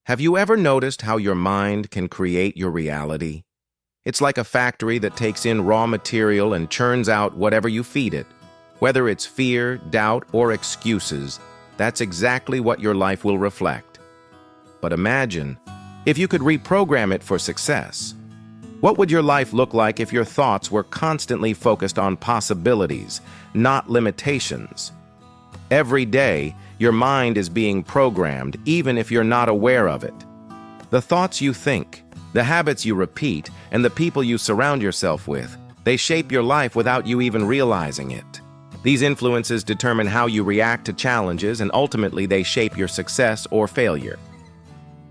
Have you ever noticed how your mind can create your reality? It's like a factory that takes in raw material and churns out whatever you feed it. Whether it's fear, doubt, or excuses, that's exactly what your life will reflect. But imagine, if you could reprogram it for success. What would your life look like if your thoughts were constantly focused on possibilities, not limitations? Every day, your mind is being programmed, even if you're not aware of it. The thoughts you think, the habits you repeat, and the people you surround yourself with, they shape your life without you even realizing it. These influences determine how you react to challenges, and ultimately they shape your success or failure.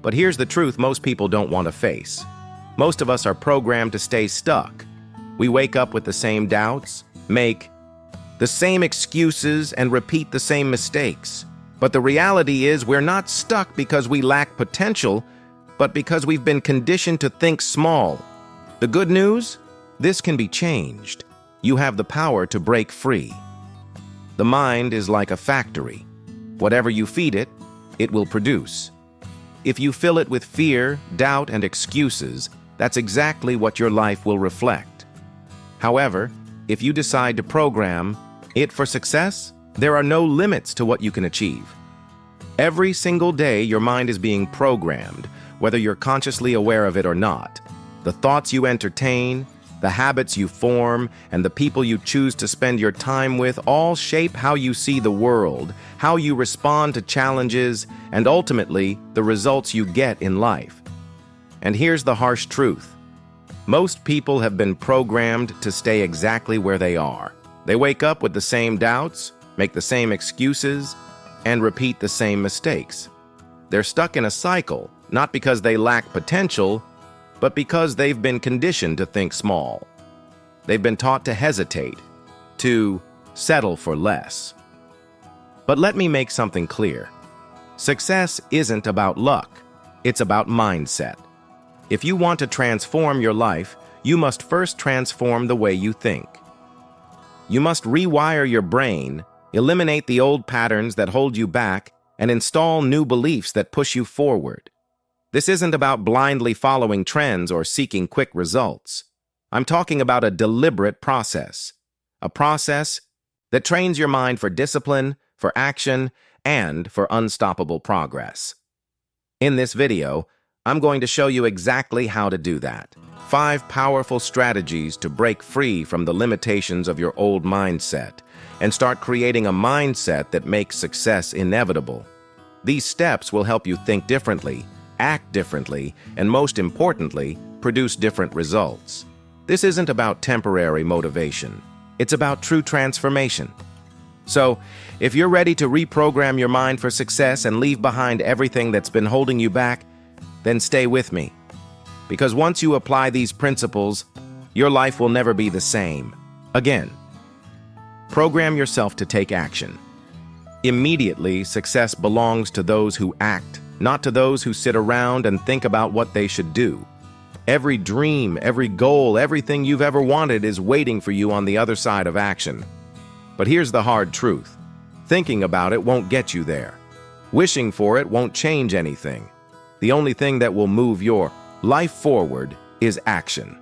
But here's the truth most people don't want to face. Most of us are programmed to stay stuck. We wake up with the same doubts, make the same excuses, and repeat the same mistakes. But the reality is we're not stuck because we lack potential, but because we've been conditioned to think small. The good news? This can be changed. You have the power to break free. The mind is like a factory. Whatever you feed it, it will produce. If you fill it with fear, doubt, and excuses, that's exactly what your life will reflect. However, if you decide to program it for success, there are no limits to what you can achieve. Every single day, your mind is being programmed, whether you're consciously aware of it or not. The thoughts you entertain, the habits you form, and the people you choose to spend your time with all shape how you see the world, how you respond to challenges, and ultimately, the results you get in life. And here's the harsh truth. Most people have been programmed to stay exactly where they are. They wake up with the same doubts, make the same excuses, and repeat the same mistakes. They're stuck in a cycle, not because they lack potential, but because they've been conditioned to think small. They've been taught to hesitate, to settle for less. But let me make something clear. Success isn't about luck. It's about mindset. If you want to transform your life, you must first transform the way you think. You must rewire your brain, eliminate the old patterns that hold you back, and install new beliefs that push you forward. This isn't about blindly following trends or seeking quick results. I'm talking about a deliberate process. A process that trains your mind for discipline, for action, and for unstoppable progress. In this video, I'm going to show you exactly how to do that. 5 powerful strategies to break free from the limitations of your old mindset and start creating a mindset that makes success inevitable. These steps will help you think differently, act differently, and most importantly, produce different results. This isn't about temporary motivation. It's about true transformation. So, if you're ready to reprogram your mind for success and leave behind everything that's been holding you back, then stay with me. Because once you apply these principles, your life will never be the same. Again, program yourself to take action. Immediately, success belongs to those who act, not to those who sit around and think about what they should do. Every dream, every goal, everything you've ever wanted is waiting for you on the other side of action. But here's the hard truth. Thinking about it won't get you there. Wishing for it won't change anything. The only thing that will move your life forward is action.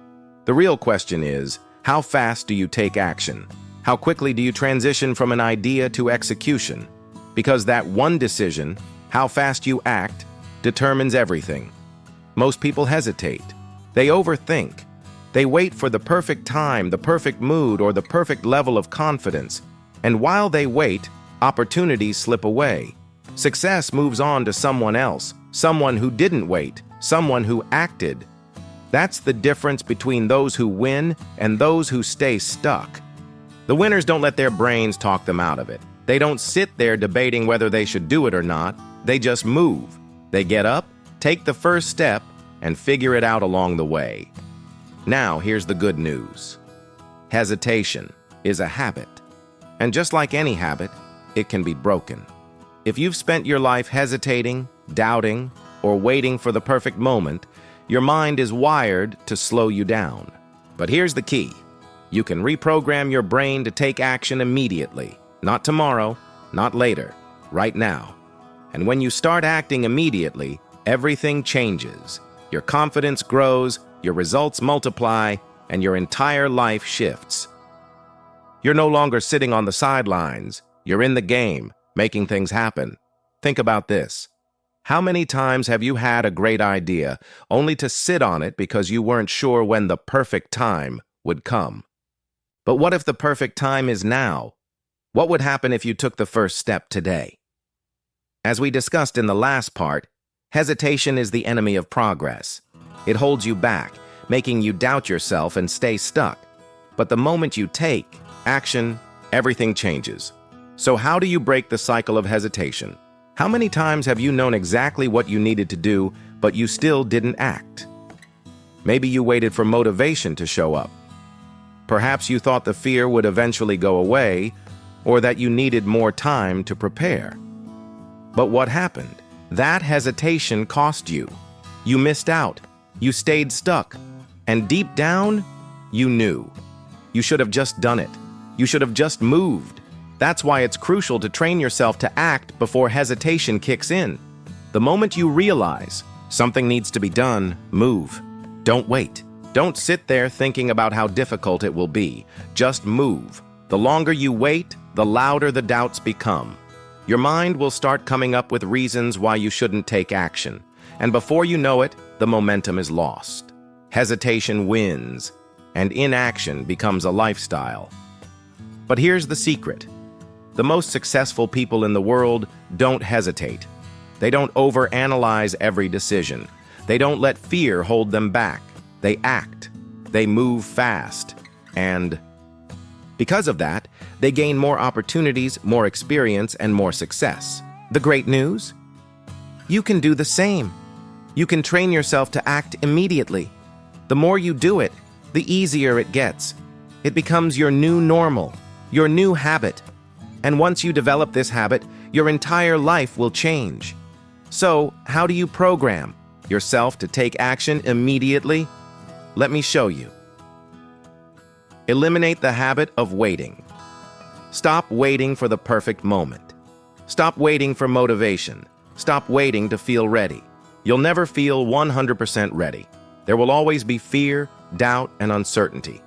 The real question is, how fast do you take action? How quickly do you transition from an idea to execution? Because that one decision, how fast you act, determines everything. Most people hesitate. They overthink. They wait for the perfect time, the perfect mood, or the perfect level of confidence. And while they wait, opportunities slip away. Success moves on to someone else, someone who didn't wait, someone who acted. That's the difference between those who win and those who stay stuck. The winners don't let their brains talk them out of it. They don't sit there debating whether they should do it or not. They just move. They get up, take the first step, and figure it out along the way. Now, here's the good news. Hesitation is a habit. And just like any habit, it can be broken. If you've spent your life hesitating, doubting, or waiting for the perfect moment, your mind is wired to slow you down. But here's the key. You can reprogram your brain to take action immediately. Not tomorrow, not later, right now. And when you start acting immediately, everything changes. Your confidence grows, your results multiply, and your entire life shifts. You're no longer sitting on the sidelines. You're in the game, making things happen. Think about this. How many times have you had a great idea only to sit on it because you weren't sure when the perfect time would come? But what if the perfect time is now? What would happen if you took the first step today? As we discussed in the last part, hesitation is the enemy of progress. It holds you back, making you doubt yourself and stay stuck. But the moment you take action, everything changes. So how do you break the cycle of hesitation? How many times have you known exactly what you needed to do, but you still didn't act? Maybe you waited for motivation to show up. Perhaps you thought the fear would eventually go away, or that you needed more time to prepare. But what happened? That hesitation cost you. You missed out. You stayed stuck. And deep down, you knew. You should have just done it. You should have just moved. That's why it's crucial to train yourself to act before hesitation kicks in. The moment you realize something needs to be done, move. Don't wait. Don't sit there thinking about how difficult it will be. Just move. The longer you wait, the louder the doubts become. Your mind will start coming up with reasons why you shouldn't take action. And before you know it, the momentum is lost. Hesitation wins, and inaction becomes a lifestyle. But here's the secret. The most successful people in the world don't hesitate. They don't overanalyze every decision. They don't let fear hold them back. They act. They move fast. And because of that, they gain more opportunities, more experience, and more success. The great news? You can do the same. You can train yourself to act immediately. The more you do it, the easier it gets. It becomes your new normal, your new habit. And once you develop this habit, your entire life will change. So, how do you program yourself to take action immediately? Let me show you. Eliminate the habit of waiting. Stop waiting for the perfect moment. Stop waiting for motivation. Stop waiting to feel ready. You'll never feel 100% ready. There will always be fear, doubt, and uncertainty.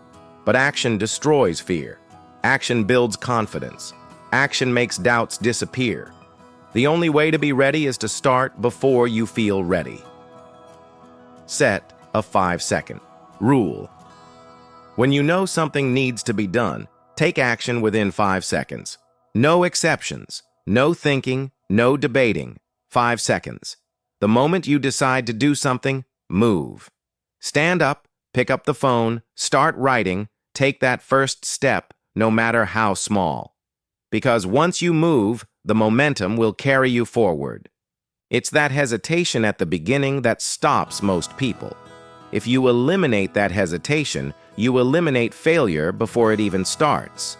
But action destroys fear. Action builds confidence. Action makes doubts disappear. The only way to be ready is to start before you feel ready. Set a 5-second rule. When you know something needs to be done, take action within 5 seconds. No exceptions, no thinking, no debating. 5 seconds. The moment you decide to do something, move. Stand up, pick up the phone, start writing, take that first step, no matter how small. Because once you move, the momentum will carry you forward. It's that hesitation at the beginning that stops most people. If you eliminate that hesitation, you eliminate failure before it even starts.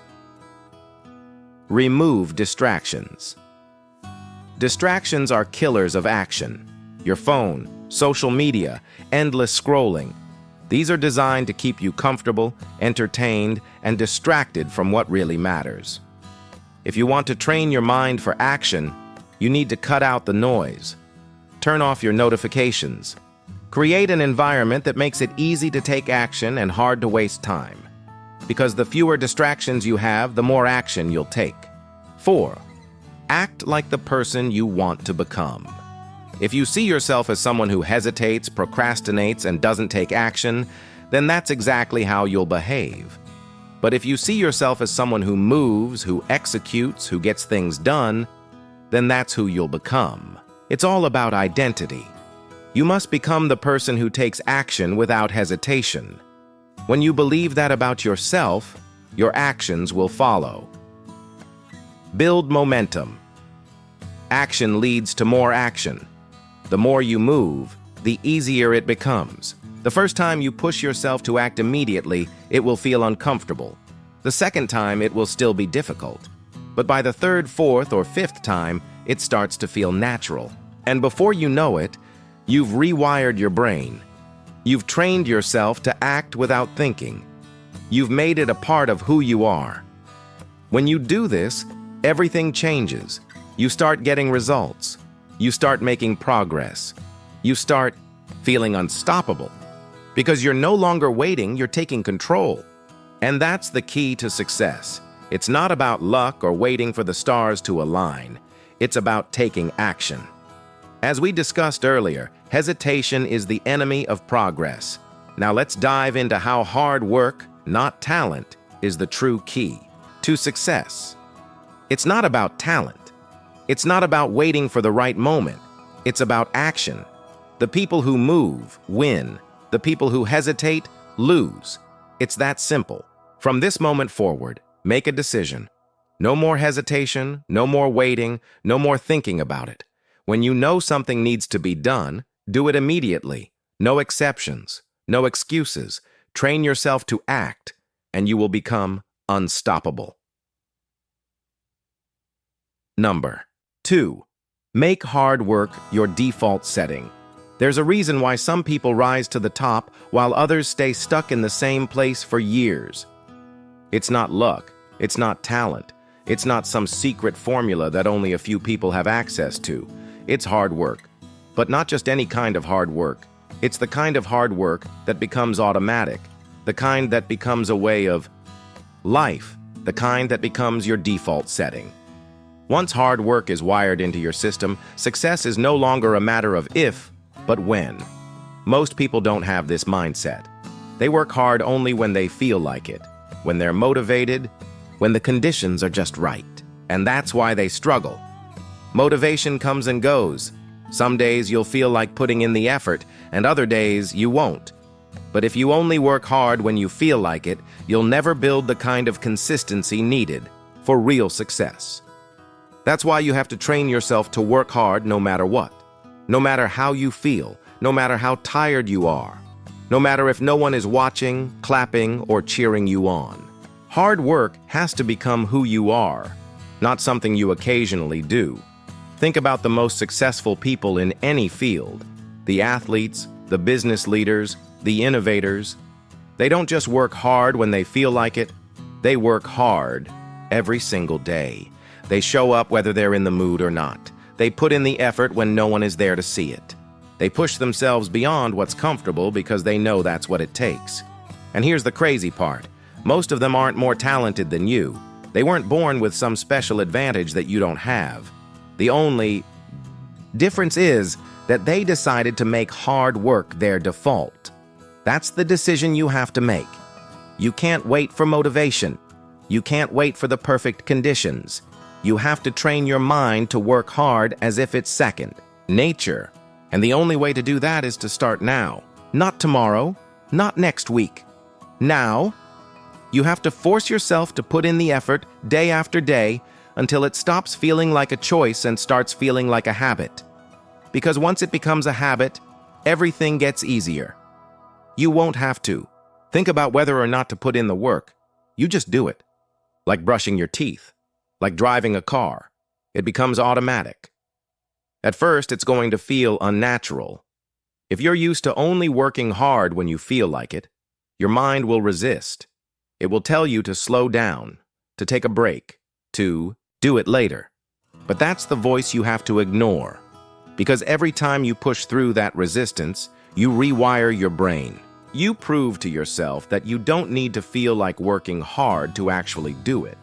Remove distractions. Distractions are killers of action. Your phone, social media, endless scrolling. These are designed to keep you comfortable, entertained, and distracted from what really matters. If you want to train your mind for action, you need to cut out the noise. Turn off your notifications. Create an environment that makes it easy to take action and hard to waste time. Because the fewer distractions you have, the more action you'll take. 4. Act like the person you want to become. If you see yourself as someone who hesitates, procrastinates, and doesn't take action, then that's exactly how you'll behave. But if you see yourself as someone who moves, who executes, who gets things done, then that's who you'll become. It's all about identity. You must become the person who takes action without hesitation. When you believe that about yourself, your actions will follow. Build momentum. Action leads to more action. The more you move, the easier it becomes. The first time you push yourself to act immediately, it will feel uncomfortable. The second time, it will still be difficult. But by the third, fourth, or fifth time, it starts to feel natural. And before you know it, you've rewired your brain. You've trained yourself to act without thinking. You've made it a part of who you are. When you do this, everything changes. You start getting results. You start making progress. You start feeling unstoppable because you're no longer waiting, you're taking control. And that's the key to success. It's not about luck or waiting for the stars to align. It's about taking action. As we discussed earlier, hesitation is the enemy of progress. Now let's dive into how hard work, not talent, is the true key to success. It's not about talent. It's not about waiting for the right moment. It's about action. The people who move win. The people who hesitate lose. It's that simple. From this moment forward, make a decision. No more hesitation, no more waiting, no more thinking about it. When you know something needs to be done, do it immediately. No exceptions, no excuses. Train yourself to act, and you will become unstoppable. Number 2. Make hard work your default setting. There's a reason why some people rise to the top while others stay stuck in the same place for years. It's not luck. It's not talent. It's not some secret formula that only a few people have access to. It's hard work. But not just any kind of hard work. It's the kind of hard work that becomes automatic, the kind that becomes a way of life, the kind that becomes your default setting. Once hard work is wired into your system, success is no longer a matter of if, but when. Most people don't have this mindset. They work hard only when they feel like it, when they're motivated, when the conditions are just right. And that's why they struggle. Motivation comes and goes. Some days you'll feel like putting in the effort, and other days you won't. But if you only work hard when you feel like it, you'll never build the kind of consistency needed for real success. That's why you have to train yourself to work hard no matter what. No matter how you feel, no matter how tired you are, no matter if no one is watching, clapping, or cheering you on. Hard work has to become who you are, not something you occasionally do. Think about the most successful people in any field. The athletes, the business leaders, the innovators. They don't just work hard when they feel like it. They work hard every single day. They show up whether they're in the mood or not. They put in the effort when no one is there to see it. They push themselves beyond what's comfortable because they know that's what it takes. And here's the crazy part. Most of them aren't more talented than you. They weren't born with some special advantage that you don't have. The only difference is that they decided to make hard work their default. That's the decision you have to make. You can't wait for motivation. You can't wait for the perfect conditions. You have to train your mind to work hard as if it's second nature. And the only way to do that is to start now. Not tomorrow, not next week. Now, you have to force yourself to put in the effort day after day until it stops feeling like a choice and starts feeling like a habit. Because once it becomes a habit, everything gets easier. You won't have to think about whether or not to put in the work. You just do it. Like brushing your teeth, like driving a car. It becomes automatic. At first, it's going to feel unnatural. If you're used to only working hard when you feel like it, your mind will resist. It will tell you to slow down, to take a break, to do it later. But that's the voice you have to ignore. Because every time you push through that resistance, you rewire your brain. You prove to yourself that you don't need to feel like working hard to actually do it.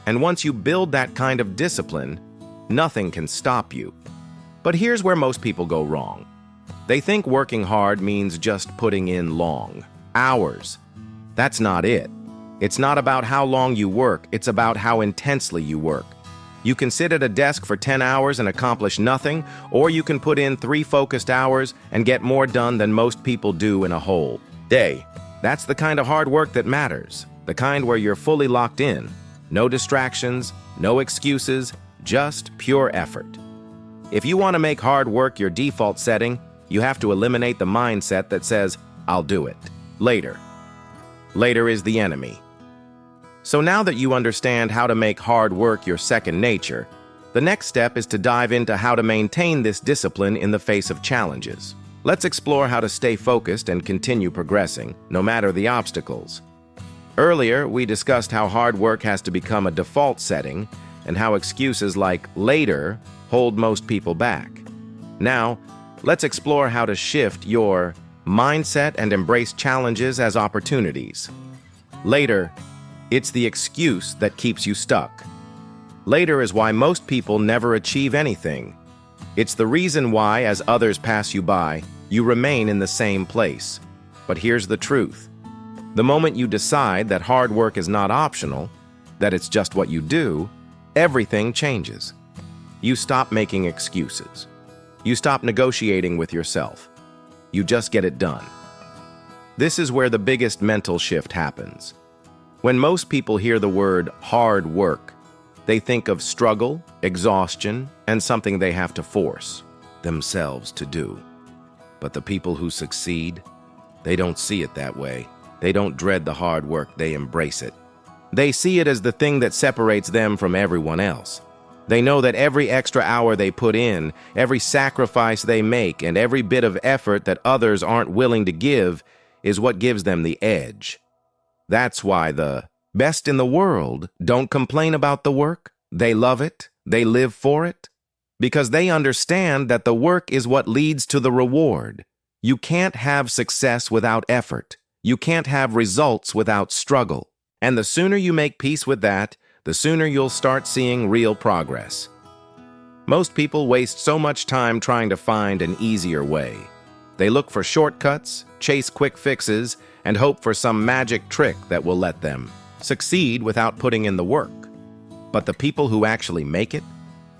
And once you build that kind of discipline, nothing can stop you. But here's where most people go wrong. They think working hard means just putting in long hours. That's not it. It's not about how long you work, it's about how intensely you work. You can sit at a desk for 10 hours and accomplish nothing, or you can put in 3 focused hours and get more done than most people do in a whole day. That's the kind of hard work that matters, the kind where you're fully locked in. No distractions, no excuses, just pure effort. If you want to make hard work your default setting, you have to eliminate the mindset that says, "I'll do it later." Later is the enemy. So now that you understand how to make hard work your second nature, the next step is to dive into how to maintain this discipline in the face of challenges. Let's explore how to stay focused and continue progressing, no matter the obstacles. Earlier, we discussed how hard work has to become a default setting and how excuses like later hold most people back. Now, let's explore how to shift your mindset and embrace challenges as opportunities. Later, it's the excuse that keeps you stuck. Later is why most people never achieve anything. It's the reason why, as others pass you by, you remain in the same place. But here's the truth. The moment you decide that hard work is not optional, that it's just what you do, everything changes. You stop making excuses. You stop negotiating with yourself. You just get it done. This is where the biggest mental shift happens. When most people hear the word hard work, they think of struggle, exhaustion, and something they have to force themselves to do. But the people who succeed, they don't see it that way. They don't dread the hard work, they embrace it. They see it as the thing that separates them from everyone else. They know that every extra hour they put in, every sacrifice they make, and every bit of effort that others aren't willing to give is what gives them the edge. That's why the best in the world don't complain about the work. They love it. They live for it. Because they understand that the work is what leads to the reward. You can't have success without effort. You can't have results without struggle. And the sooner you make peace with that, the sooner you'll start seeing real progress. Most people waste so much time trying to find an easier way. They look for shortcuts, chase quick fixes, and hope for some magic trick that will let them succeed without putting in the work. But the people who actually make it,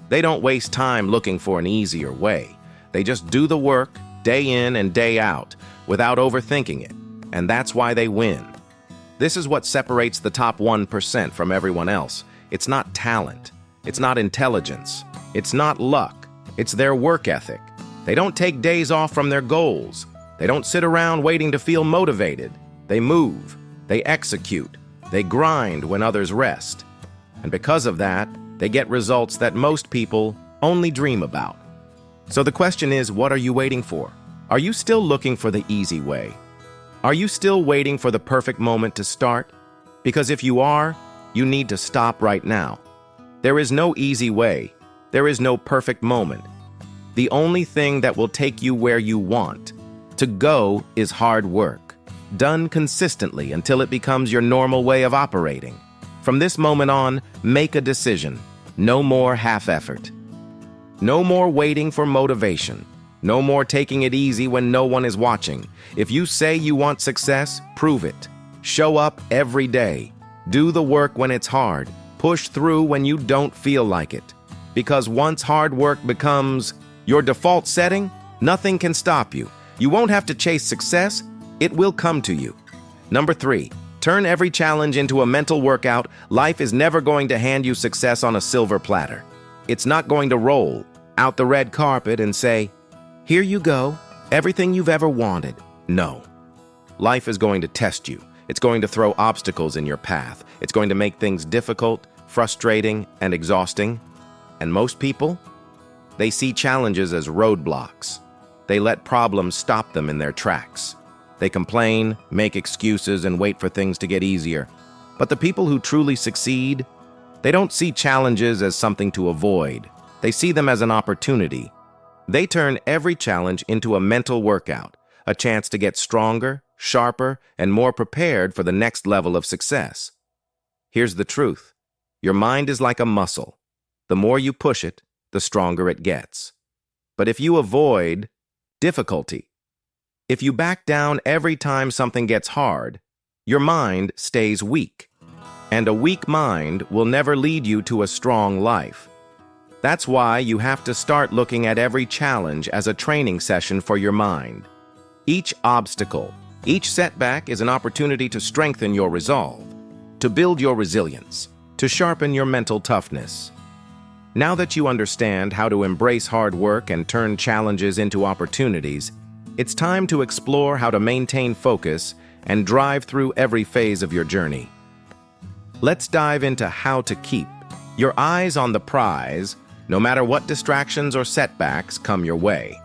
they don't waste time looking for an easier way. They just do the work day in and day out without overthinking it, and that's why they win. This is what separates the top 1% from everyone else. It's not talent. It's not intelligence. It's not luck. It's their work ethic. They don't take days off from their goals. They don't sit around waiting to feel motivated. They move. They execute. They grind when others rest. And because of that, they get results that most people only dream about. So the question is, what are you waiting for? Are you still looking for the easy way? Are you still waiting for the perfect moment to start? Because if you are, you need to stop right now. There is no easy way. There is no perfect moment. The only thing that will take you where you want to go is hard work, done consistently until it becomes your normal way of operating. From this moment on, make a decision. No more half effort. No more waiting for motivation. No more taking it easy when no one is watching. If you say you want success, prove it. Show up every day. Do the work when it's hard. Push through when you don't feel like it. Because once hard work becomes your default setting, nothing can stop you. You won't have to chase success. It will come to you. Number 3, turn every challenge into a mental workout. Life is never going to hand you success on a silver platter. It's not going to roll out the red carpet and say, "Here you go, everything you've ever wanted." No. Life is going to test you. It's going to throw obstacles in your path. It's going to make things difficult, frustrating, and exhausting. And most people, they see challenges as roadblocks. They let problems stop them in their tracks. They complain, make excuses, and wait for things to get easier. But the people who truly succeed, they don't see challenges as something to avoid. They see them as an opportunity. They turn every challenge into a mental workout, a chance to get stronger, sharper, and more prepared for the next level of success. Here's the truth. Your mind is like a muscle. The more you push it, the stronger it gets. But if you avoid difficulty, if you back down every time something gets hard, your mind stays weak. And a weak mind will never lead you to a strong life. That's why you have to start looking at every challenge as a training session for your mind. Each obstacle, each setback is an opportunity to strengthen your resolve, to build your resilience, to sharpen your mental toughness. Now that you understand how to embrace hard work and turn challenges into opportunities, it's time to explore how to maintain focus and drive through every phase of your journey. Let's dive into how to keep your eyes on the prize, no matter what distractions or setbacks come your way.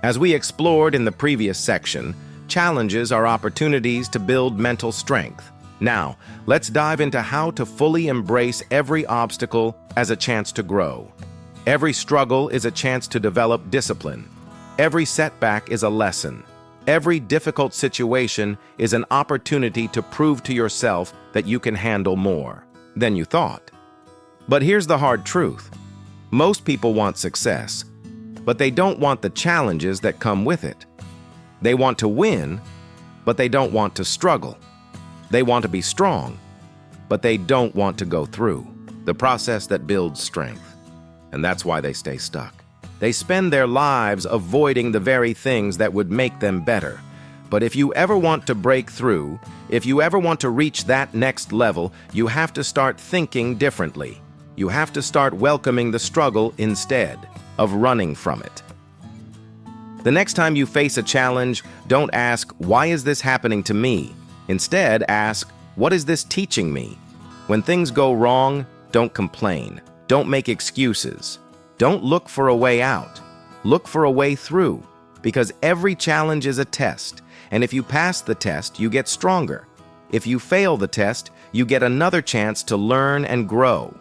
As we explored in the previous section, challenges are opportunities to build mental strength. Now, let's dive into how to fully embrace every obstacle as a chance to grow. Every struggle is a chance to develop discipline. Every setback is a lesson. Every difficult situation is an opportunity to prove to yourself that you can handle more than you thought. But here's the hard truth. Most people want success, but they don't want the challenges that come with it. They want to win, but they don't want to struggle. They want to be strong, but they don't want to go through the process that builds strength. And that's why they stay stuck. They spend their lives avoiding the very things that would make them better. But if you ever want to break through, if you ever want to reach that next level, you have to start thinking differently. You have to start welcoming the struggle instead of running from it. The next time you face a challenge, don't ask, "Why is this happening to me?" Instead, ask, "What is this teaching me?" When things go wrong, don't complain. Don't make excuses. Don't look for a way out. Look for a way through, because every challenge is a test, and if you pass the test, you get stronger. If you fail the test, you get another chance to learn and grow.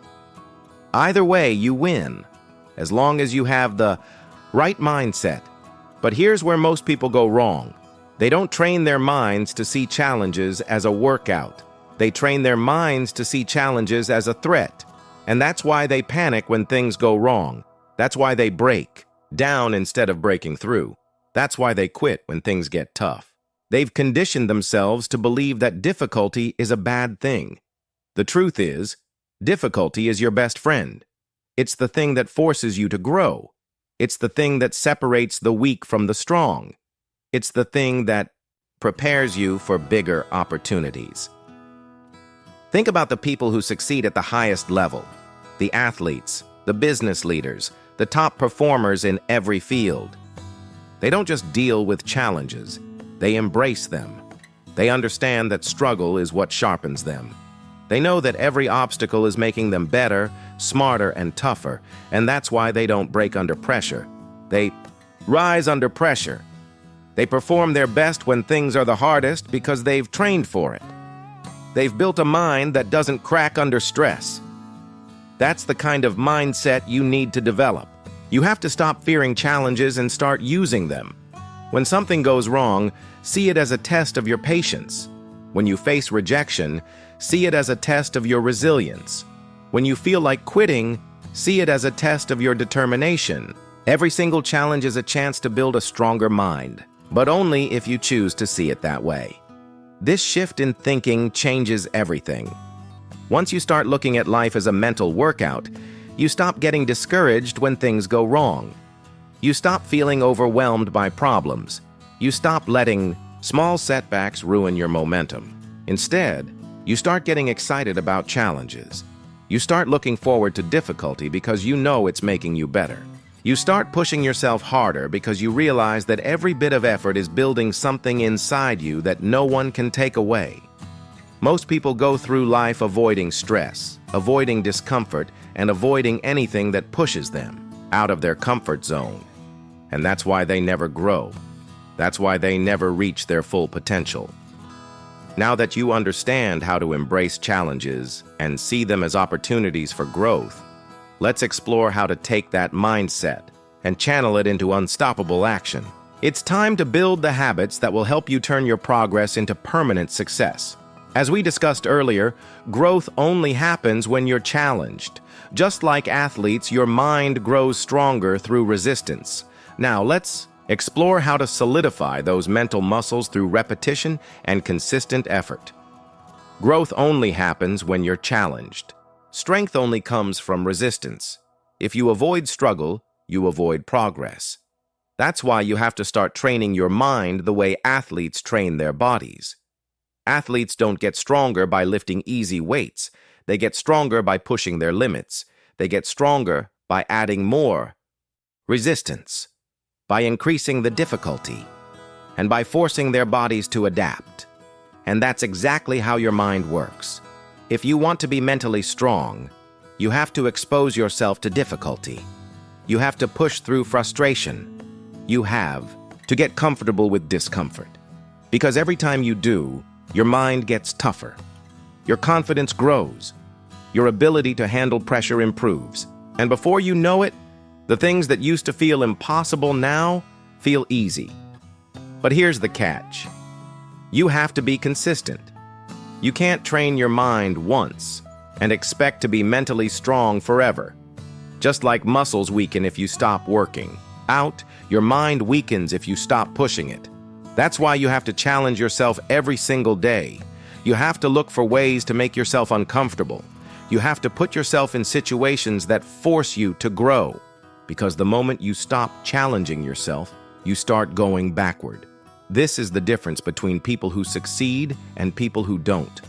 Either way, you win, as long as you have the right mindset. But here's where most people go wrong. They don't train their minds to see challenges as a workout. They train their minds to see challenges as a threat. And that's why they panic when things go wrong. That's why they break down instead of breaking through. That's why they quit when things get tough. They've conditioned themselves to believe that difficulty is a bad thing. The truth is, difficulty is your best friend. It's the thing that forces you to grow. It's the thing that separates the weak from the strong. It's the thing that prepares you for bigger opportunities. Think about the people who succeed at the highest level. The athletes, the business leaders, the top performers in every field. They don't just deal with challenges, they embrace them. They understand that struggle is what sharpens them. They know that every obstacle is making them better, smarter, and tougher, and that's why they don't break under pressure. They rise under pressure. They perform their best when things are the hardest because they've trained for it. They've built a mind that doesn't crack under stress. That's the kind of mindset you need to develop. You have to stop fearing challenges and start using them. When something goes wrong, see it as a test of your patience. When you face rejection, see it as a test of your resilience. When you feel like quitting, see it as a test of your determination. Every single challenge is a chance to build a stronger mind, but only if you choose to see it that way. This shift in thinking changes everything. Once you start looking at life as a mental workout, you stop getting discouraged when things go wrong. You stop feeling overwhelmed by problems. You stop letting small setbacks ruin your momentum. Instead, you start getting excited about challenges. You start looking forward to difficulty because you know it's making you better. You start pushing yourself harder because you realize that every bit of effort is building something inside you that no one can take away. Most people go through life avoiding stress, avoiding discomfort, and avoiding anything that pushes them out of their comfort zone. And that's why they never grow. That's why they never reach their full potential. Now that you understand how to embrace challenges and see them as opportunities for growth, let's explore how to take that mindset and channel it into unstoppable action. It's time to build the habits that will help you turn your progress into permanent success. As we discussed earlier, growth only happens when you're challenged. Just like athletes, your mind grows stronger through resistance. Now, let's explore how to solidify those mental muscles through repetition and consistent effort. Growth only happens when you're challenged. Strength only comes from resistance. If you avoid struggle, you avoid progress. That's why you have to start training your mind the way athletes train their bodies. Athletes don't get stronger by lifting easy weights. They get stronger by pushing their limits. They get stronger by adding more resistance, by increasing the difficulty, and by forcing their bodies to adapt. And that's exactly how your mind works. If you want to be mentally strong, you have to expose yourself to difficulty. You have to push through frustration. You have to get comfortable with discomfort. Because every time you do, your mind gets tougher. Your confidence grows. Your ability to handle pressure improves. And before you know it, the things that used to feel impossible now feel easy. But here's the catch. You have to be consistent. You can't train your mind once and expect to be mentally strong forever. Just like muscles weaken if you stop working out, your mind weakens if you stop pushing it. That's why you have to challenge yourself every single day. You have to look for ways to make yourself uncomfortable. You have to put yourself in situations that force you to grow. Because the moment you stop challenging yourself, you start going backward. This is the difference between people who succeed and people who don't.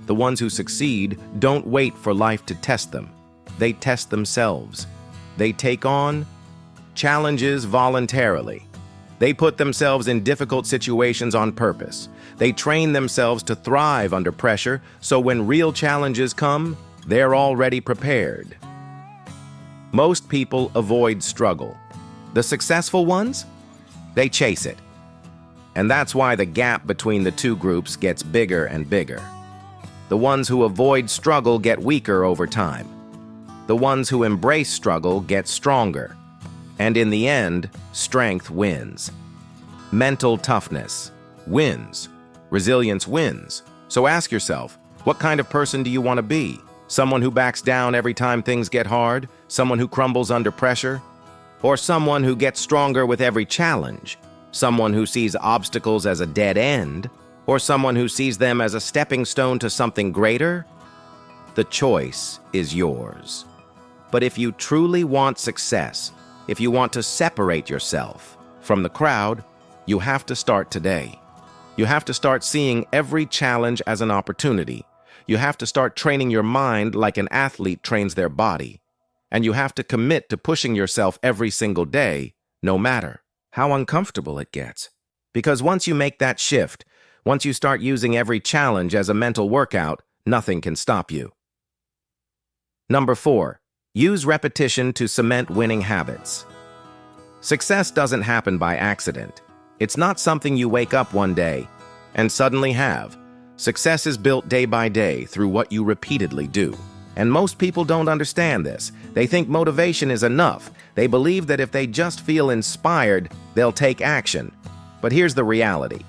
The ones who succeed don't wait for life to test them. They test themselves. They take on challenges voluntarily. They put themselves in difficult situations on purpose. They train themselves to thrive under pressure, so when real challenges come, they're already prepared. Most people avoid struggle. The successful ones, they chase it. And that's why the gap between the two groups gets bigger and bigger. The ones who avoid struggle get weaker over time. The ones who embrace struggle get stronger. And in the end, strength wins. Mental toughness wins. Resilience wins. So ask yourself, what kind of person do you want to be? Someone who backs down every time things get hard? Someone who crumbles under pressure? Or someone who gets stronger with every challenge? Someone who sees obstacles as a dead end? Or someone who sees them as a stepping stone to something greater? The choice is yours. But if you truly want success, if you want to separate yourself from the crowd, you have to start today. You have to start seeing every challenge as an opportunity. You have to start training your mind like an athlete trains their body. And you have to commit to pushing yourself every single day, no matter how uncomfortable it gets. Because once you make that shift, once you start using every challenge as a mental workout, nothing can stop you. Number 4, use repetition to cement winning habits. Success doesn't happen by accident. It's not something you wake up one day and suddenly have. Success is built day by day through what you repeatedly do. And most people don't understand this. They think motivation is enough. They believe that if they just feel inspired, they'll take action. But here's the reality.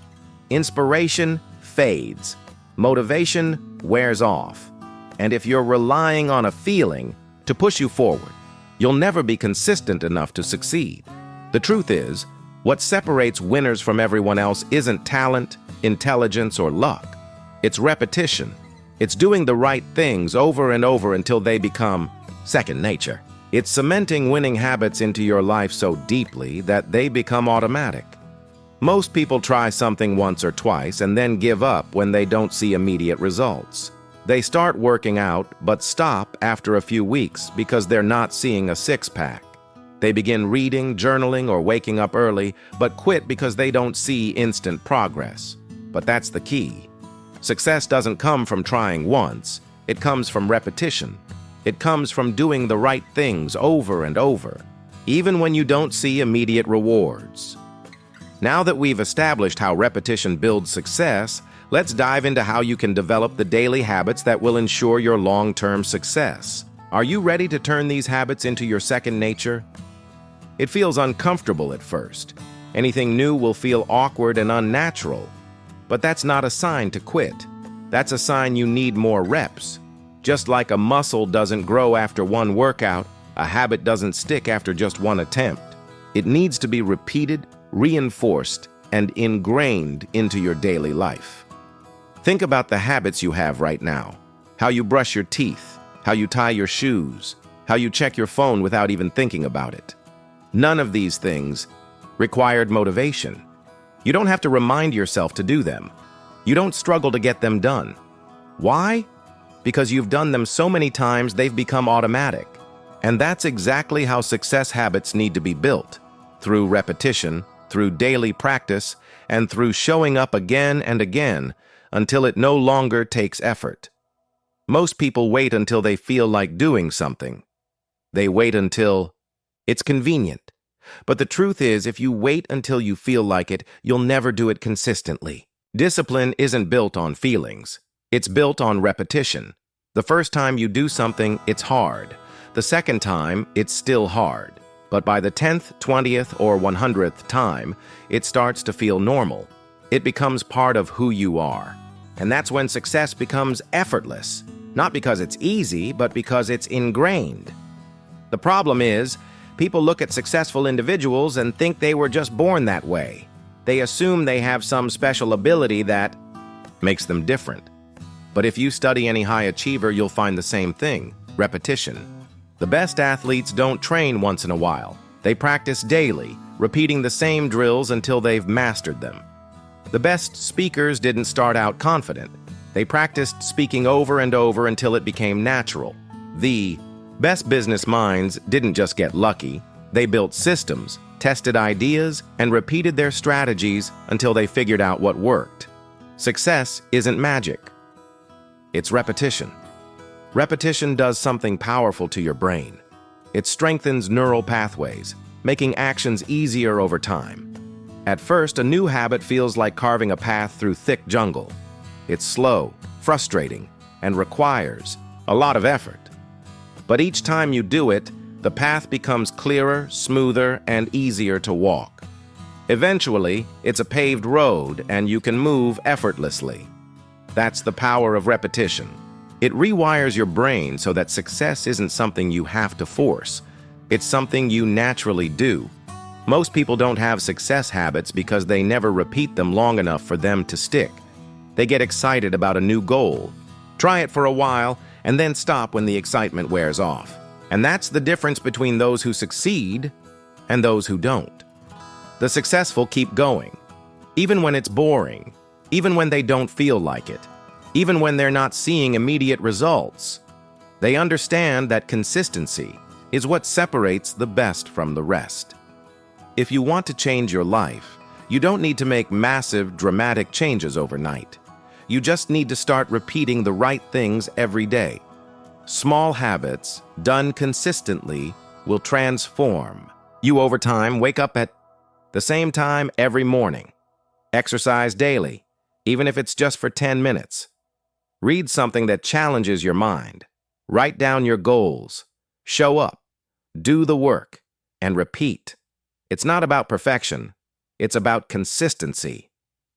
Inspiration fades. Motivation wears off. And if you're relying on a feeling to push you forward, you'll never be consistent enough to succeed. The truth is, what separates winners from everyone else isn't talent, intelligence, or luck. It's repetition. It's doing the right things over and over until they become second nature. It's cementing winning habits into your life so deeply that they become automatic. Most people try something once or twice and then give up when they don't see immediate results. They start working out but stop after a few weeks because they're not seeing a six-pack. They begin reading, journaling, or waking up early, but quit because they don't see instant progress. But that's the key. Success doesn't come from trying once. It comes from repetition. It comes from doing the right things over and over, even when you don't see immediate rewards. Now that we've established how repetition builds success, let's dive into how you can develop the daily habits that will ensure your long-term success. Are you ready to turn these habits into your second nature? It feels uncomfortable at first. Anything new will feel awkward and unnatural. But that's not a sign to quit. That's a sign you need more reps. Just like a muscle doesn't grow after one workout, a habit doesn't stick after just one attempt. It needs to be repeated, reinforced, and ingrained into your daily life. Think about the habits you have right now. How you brush your teeth, how you tie your shoes, how you check your phone without even thinking about it. None of these things required motivation. You don't have to remind yourself to do them. You don't struggle to get them done. Why? Because you've done them so many times they've become automatic. And that's exactly how success habits need to be built. Through repetition, through daily practice, and through showing up again and again until it no longer takes effort. Most people wait until they feel like doing something. They wait until it's convenient. But the truth is, if you wait until you feel like it, you'll never do it consistently. Discipline isn't built on feelings. It's built on repetition. The first time you do something, it's hard. The second time, it's still hard. But by the 10th, 20th, or 100th time, it starts to feel normal. It becomes part of who you are. And that's when success becomes effortless. Not because it's easy, but because it's ingrained. The problem is, people look at successful individuals and think they were just born that way. They assume they have some special ability that makes them different. But if you study any high achiever, you'll find the same thing: repetition. The best athletes don't train once in a while. They practice daily, repeating the same drills until they've mastered them. The best speakers didn't start out confident. They practiced speaking over and over until it became natural. The best business minds didn't just get lucky. They built systems, tested ideas, and repeated their strategies until they figured out what worked. Success isn't magic. It's repetition. Repetition does something powerful to your brain. It strengthens neural pathways, making actions easier over time. At first, a new habit feels like carving a path through thick jungle. It's slow, frustrating, and requires a lot of effort. But each time you do it, the path becomes clearer, smoother, and easier to walk. Eventually, it's a paved road, and you can move effortlessly. That's the power of repetition. It rewires your brain so that success isn't something you have to force. It's something you naturally do. Most people don't have success habits because they never repeat them long enough for them to stick. They get excited about a new goal, try it for a while, and then stop when the excitement wears off. And that's the difference between those who succeed and those who don't. The successful keep going, even when it's boring, even when they don't feel like it, even when they're not seeing immediate results. They understand that consistency is what separates the best from the rest. If you want to change your life, you don't need to make massive, dramatic changes overnight. You just need to start repeating the right things every day. Small habits, done consistently, will transform you over time. Wake up at the same time every morning. Exercise daily, even if it's just for 10 minutes. Read something that challenges your mind. Write down your goals. Show up. Do the work. And repeat. It's not about perfection. It's about consistency.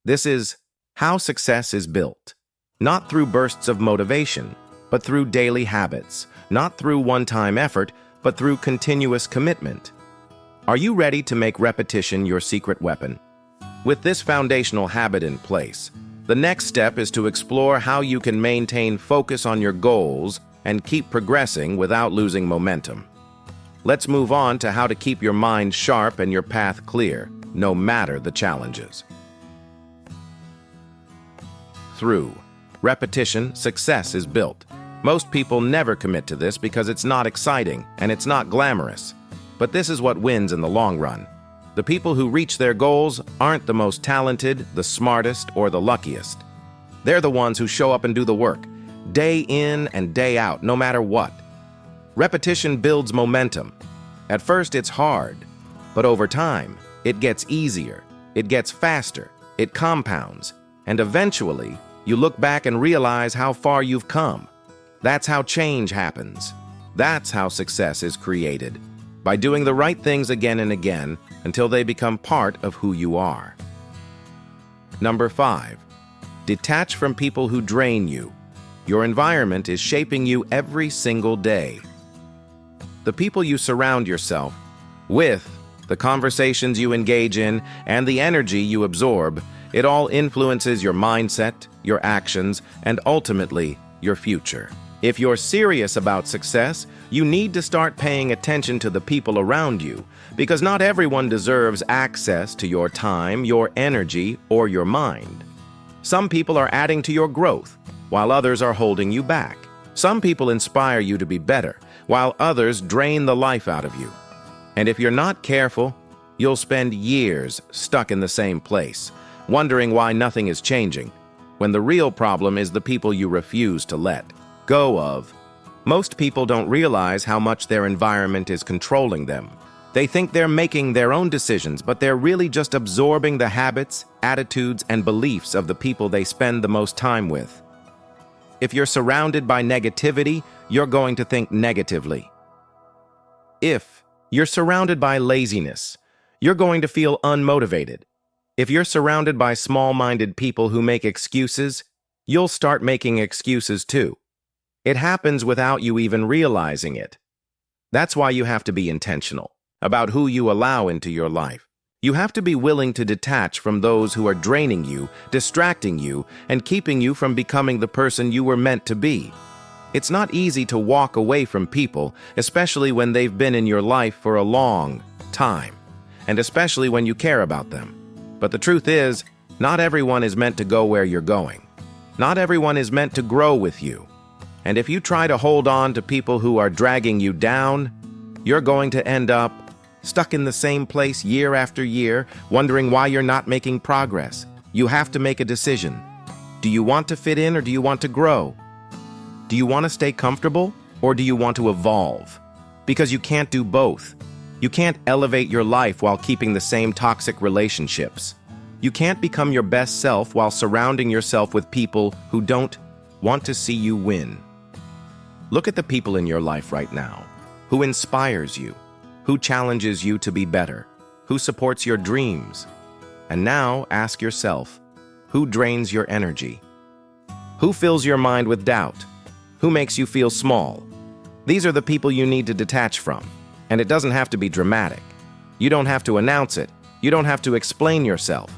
This is how success is built. Not through bursts of motivation, but through daily habits. Not through one-time effort, but through continuous commitment. Are you ready to make repetition your secret weapon? With this foundational habit in place, the next step is to explore how you can maintain focus on your goals and keep progressing without losing momentum. Let's move on to how to keep your mind sharp and your path clear, no matter the challenges. Through repetition, success is built. Most people never commit to this because it's not exciting and it's not glamorous. But this is what wins in the long run. The people who reach their goals aren't the most talented, the smartest, or the luckiest. They're the ones who show up and do the work, day in and day out, no matter what. Repetition builds momentum. At first, it's hard, but over time, it gets easier, it gets faster, it compounds, and eventually, you look back and realize how far you've come. That's how change happens. That's how success is created, by doing the right things again and again until they become part of who you are. Number 5, detach from people who drain you. Your environment is shaping you every single day. The people you surround yourself with, the conversations you engage in, and the energy you absorb, it all influences your mindset, your actions, and ultimately, your future. If you're serious about success, you need to start paying attention to the people around you, because not everyone deserves access to your time, your energy, or your mind. Some people are adding to your growth, while others are holding you back. Some people inspire you to be better, while others drain the life out of you. And if you're not careful, you'll spend years stuck in the same place, wondering why nothing is changing, when the real problem is the people you refuse to let go of. Most people don't realize how much their environment is controlling them. They think they're making their own decisions, but they're really just absorbing the habits, attitudes, and beliefs of the people they spend the most time with. If you're surrounded by negativity, you're going to think negatively. If You're surrounded by laziness. You're going to feel unmotivated. If you're surrounded by small-minded people who make excuses, you'll start making excuses too. It happens without you even realizing it. That's why you have to be intentional about who you allow into your life. You have to be willing to detach from those who are draining you, distracting you, and keeping you from becoming the person you were meant to be. It's not easy to walk away from people, especially when they've been in your life for a long time, and especially when you care about them. But the truth is, not everyone is meant to go where you're going. Not everyone is meant to grow with you. And if you try to hold on to people who are dragging you down, you're going to end up stuck in the same place year after year, wondering why you're not making progress. You have to make a decision. Do you want to fit in or do you want to grow? Do you want to stay comfortable or do you want to evolve? Because you can't do both. You can't elevate your life while keeping the same toxic relationships. You can't become your best self while surrounding yourself with people who don't want to see you win. Look at the people in your life right now. Who inspires you? Who challenges you to be better? Who supports your dreams? And now ask yourself, who drains your energy? Who fills your mind with doubt? Who makes you feel small? These are the people you need to detach from. And it doesn't have to be dramatic. You don't have to announce it. You don't have to explain yourself.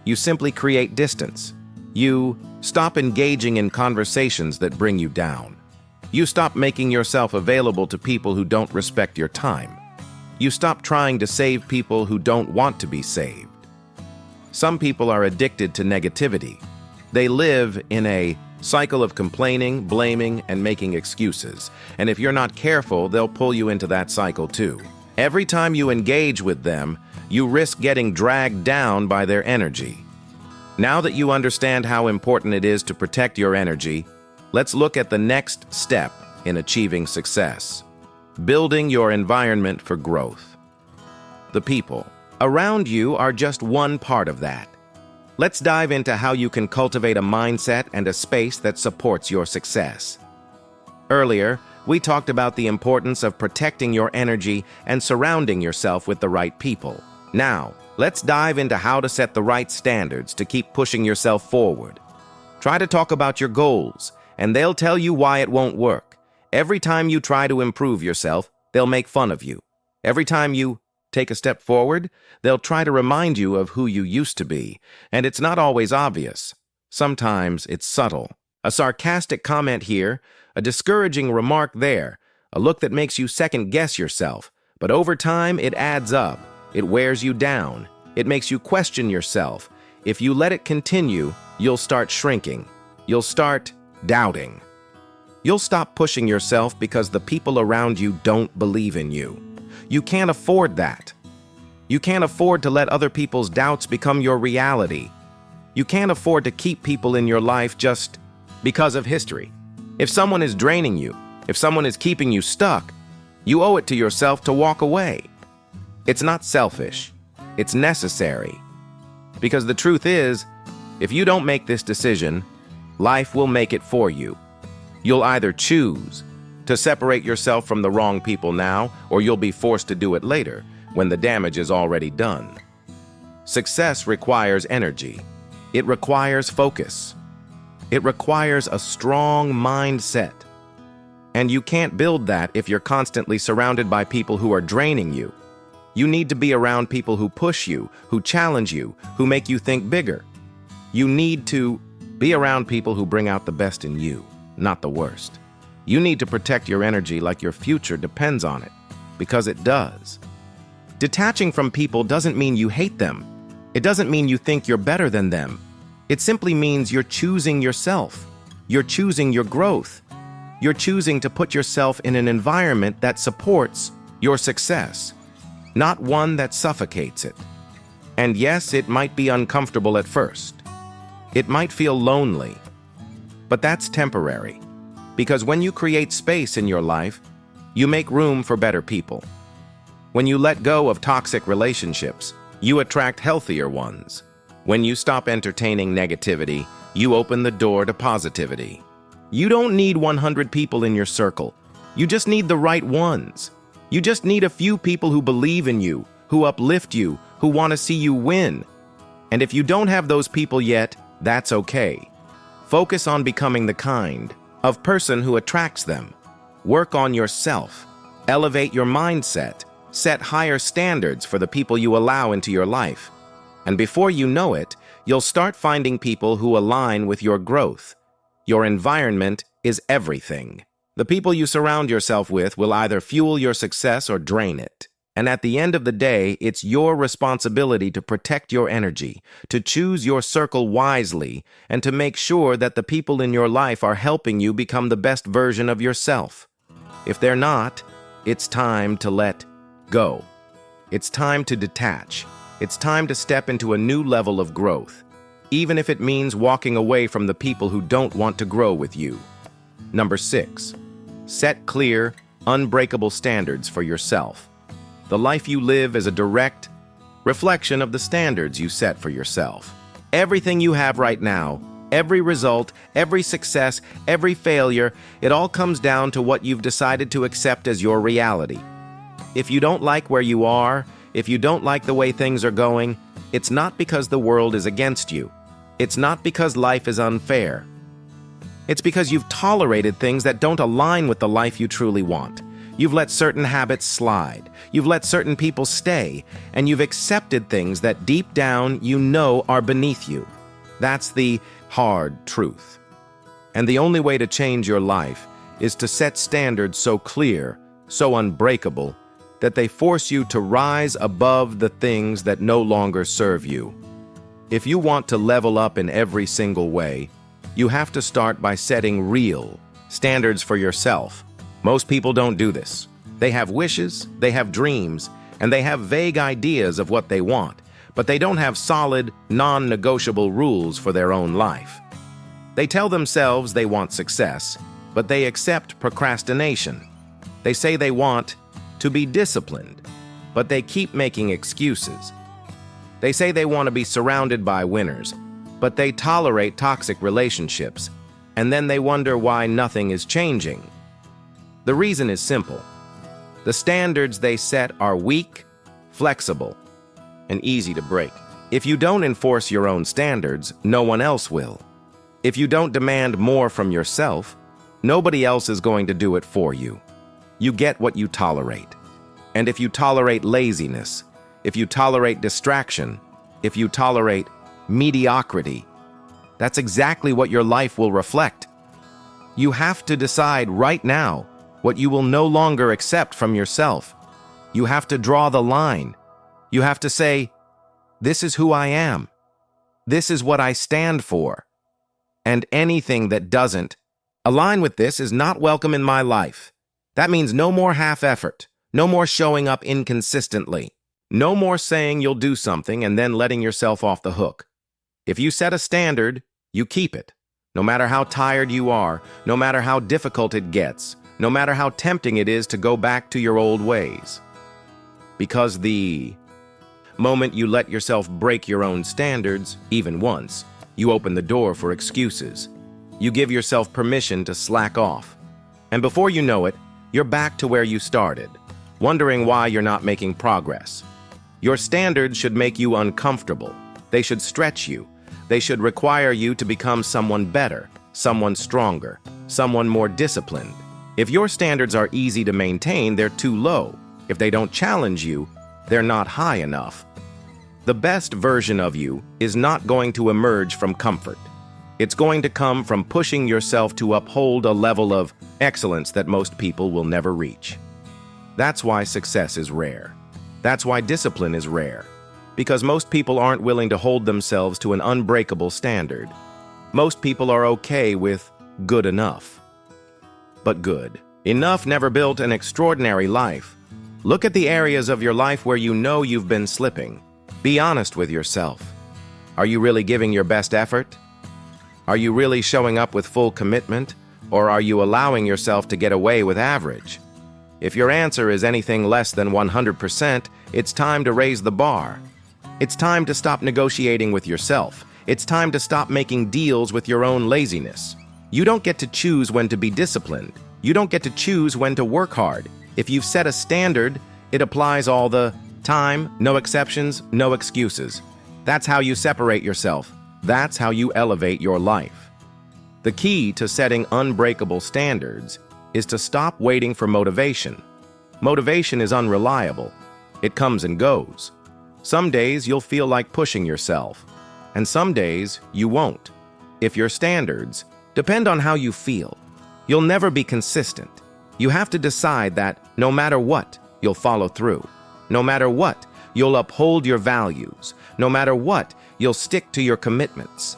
You simply create distance. You stop engaging in conversations that bring you down. You stop making yourself available to people who don't respect your time. You stop trying to save people who don't want to be saved. Some people are addicted to negativity. They live in a cycle of complaining, blaming, and making excuses. And if you're not careful, they'll pull you into that cycle too. Every time you engage with them, you risk getting dragged down by their energy. Now that you understand how important it is to protect your energy, let's look at the next step in achieving success. Building your environment for growth. The people around you are just one part of that. Let's dive into how you can cultivate a mindset and a space that supports your success. Earlier, we talked about the importance of protecting your energy and surrounding yourself with the right people. Now, let's dive into how to set the right standards to keep pushing yourself forward. Try to talk about your goals, and they'll tell you why it won't work. Every time you try to improve yourself, they'll make fun of you. Every time you take a step forward, they'll try to remind you of who you used to be, and it's not always obvious. Sometimes it's subtle. A sarcastic comment here, a discouraging remark there, a look that makes you second-guess yourself. But over time, it adds up. It wears you down. It makes you question yourself. If you let it continue, you'll start shrinking. You'll start doubting. You'll stop pushing yourself because the people around you don't believe in you. You can't afford that. You can't afford to let other people's doubts become your reality. You can't afford to keep people in your life just because of history. If someone is draining you, if someone is keeping you stuck, you owe it to yourself to walk away. It's not selfish. It's necessary. Because the truth is, if you don't make this decision, life will make it for you. You'll either choose to separate yourself from the wrong people now, or you'll be forced to do it later, when the damage is already done. Success requires energy. It requires focus. It requires a strong mindset. And you can't build that if you're constantly surrounded by people who are draining you. You need to be around people who push you, who challenge you, who make you think bigger. You need to be around people who bring out the best in you, not the worst. You need to protect your energy like your future depends on it, because it does. Detaching from people doesn't mean you hate them. It doesn't mean you think you're better than them. It simply means you're choosing yourself. You're choosing your growth. You're choosing to put yourself in an environment that supports your success, not one that suffocates it. And yes, it might be uncomfortable at first. It might feel lonely, but that's temporary. Because when you create space in your life, you make room for better people. When you let go of toxic relationships, you attract healthier ones. When you stop entertaining negativity, you open the door to positivity. You don't need 100 people in your circle. You just need the right ones. You just need a few people who believe in you, who uplift you, who want to see you win. And if you don't have those people yet, that's okay. Focus on becoming the kind of person who attracts them. Work on yourself. Elevate your mindset. Set higher standards for the people you allow into your life. And before you know it, you'll start finding people who align with your growth. Your environment is everything. The people you surround yourself with will either fuel your success or drain it. And at the end of the day, it's your responsibility to protect your energy, to choose your circle wisely, and to make sure that the people in your life are helping you become the best version of yourself. If they're not, it's time to let go. It's time to detach. It's time to step into a new level of growth, even if it means walking away from the people who don't want to grow with you. Number 6, set clear, unbreakable standards for yourself. The life you live is a direct reflection of the standards you set for yourself. Everything you have right now, every result, every success, every failure, it all comes down to what you've decided to accept as your reality. If you don't like where you are, if you don't like the way things are going, it's not because the world is against you. It's not because life is unfair. It's because you've tolerated things that don't align with the life you truly want. You've let certain habits slide. You've let certain people stay, and you've accepted things that deep down you know are beneath you. That's the hard truth. And the only way to change your life is to set standards so clear, so unbreakable, that they force you to rise above the things that no longer serve you. If you want to level up in every single way, you have to start by setting real standards for yourself. Most people don't do this. They have wishes, they have dreams, and they have vague ideas of what they want, but they don't have solid, non-negotiable rules for their own life. They tell themselves they want success, but they accept procrastination. They say they want to be disciplined, but they keep making excuses. They say they want to be surrounded by winners, but they tolerate toxic relationships, and then they wonder why nothing is changing. The reason is simple. The standards they set are weak, flexible, and easy to break. If you don't enforce your own standards, no one else will. If you don't demand more from yourself, nobody else is going to do it for you. You get what you tolerate. And if you tolerate laziness, if you tolerate distraction, if you tolerate mediocrity, that's exactly what your life will reflect. You have to decide right now what you will no longer accept from yourself. You have to draw the line. You have to say, this is who I am. This is what I stand for. And anything that doesn't align with this is not welcome in my life. That means no more half effort, no more showing up inconsistently, no more saying you'll do something and then letting yourself off the hook. If you set a standard, you keep it. No matter how tired you are, no matter how difficult it gets, no matter how tempting it is to go back to your old ways. Because the moment you let yourself break your own standards, even once, you open the door for excuses. You give yourself permission to slack off. And before you know it, you're back to where you started, wondering why you're not making progress. Your standards should make you uncomfortable. They should stretch you. They should require you to become someone better, someone stronger, someone more disciplined. If your standards are easy to maintain, they're too low. If they don't challenge you, they're not high enough. The best version of you is not going to emerge from comfort. It's going to come from pushing yourself to uphold a level of excellence that most people will never reach. That's why success is rare. That's why discipline is rare. Because most people aren't willing to hold themselves to an unbreakable standard. Most people are okay with good enough. But good enough never built an extraordinary life. Look at the areas of your life where you know you've been slipping. Be honest with yourself. Are you really giving your best effort? Are you really showing up with full commitment? Or are you allowing yourself to get away with average? If your answer is anything less than 100%, it's time to raise the bar. It's time to stop negotiating with yourself. It's time to stop making deals with your own laziness. You don't get to choose when to be disciplined. You don't get to choose when to work hard. If you've set a standard, it applies all the time, no exceptions, no excuses. That's how you separate yourself. That's how you elevate your life. The key to setting unbreakable standards is to stop waiting for motivation. Motivation is unreliable. It comes and goes. Some days you'll feel like pushing yourself, and some days you won't. If your standards depend on how you feel, you'll never be consistent. You have to decide that no matter what, you'll follow through. No matter what, you'll uphold your values. No matter what, you'll stick to your commitments.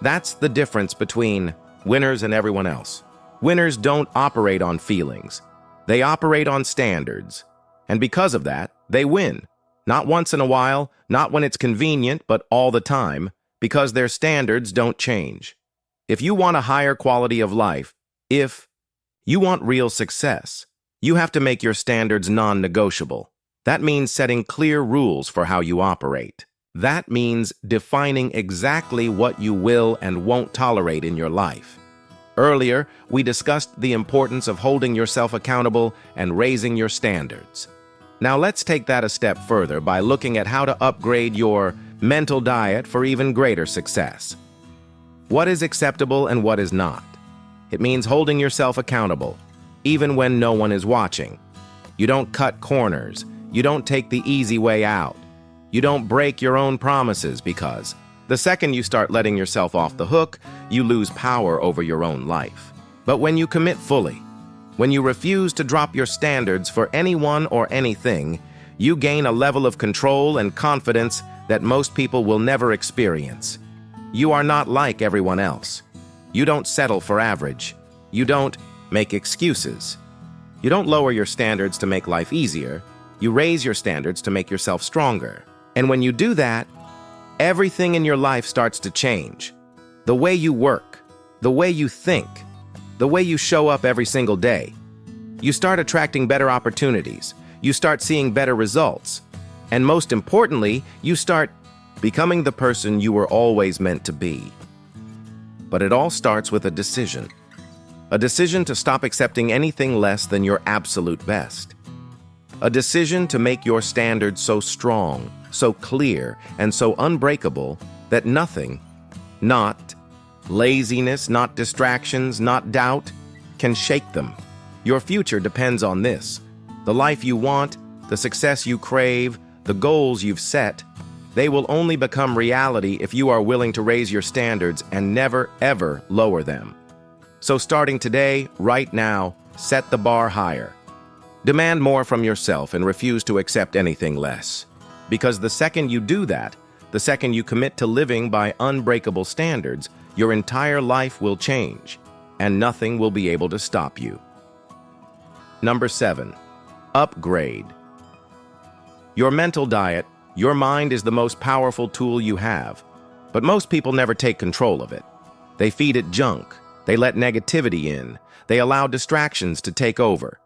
That's the difference between winners and everyone else. Winners don't operate on feelings. They operate on standards. And because of that, they win. Not once in a while, not when it's convenient, but all the time, because their standards don't change. If you want a higher quality of life, if you want real success, you have to make your standards non-negotiable. That means setting clear rules for how you operate. That means defining exactly what you will and won't tolerate in your life. Earlier, we discussed the importance of holding yourself accountable and raising your standards. Now let's take that a step further by looking at how to upgrade your mental diet for even greater success. What is acceptable and what is not? It means holding yourself accountable, even when no one is watching. You don't cut corners. You don't take the easy way out. You don't break your own promises, because the second you start letting yourself off the hook, you lose power over your own life. But when you commit fully, when you refuse to drop your standards for anyone or anything, you gain a level of control and confidence that most people will never experience. You are not like everyone else. You don't settle for average. You don't make excuses. You don't lower your standards to make life easier. You raise your standards to make yourself stronger. And when you do that, everything in your life starts to change. The way you work, the way you think, the way you show up every single day. You start attracting better opportunities. You start seeing better results. And most importantly, you start becoming the person you were always meant to be. But it all starts with a decision. A decision to stop accepting anything less than your absolute best. A decision to make your standards so strong, so clear, and so unbreakable that nothing, not laziness, not distractions, not doubt, can shake them. Your future depends on this. The life you want, the success you crave, the goals you've set, they will only become reality if you are willing to raise your standards and never, ever lower them. So starting today, right now, set the bar higher. Demand more from yourself and refuse to accept anything less. Because the second you do that, the second you commit to living by unbreakable standards, your entire life will change, and nothing will be able to stop you. Number 7, upgrade. Your mental diet, your mind is the most powerful tool you have, but most people never take control of it. They feed it junk, they let negativity in, they allow distractions to take over,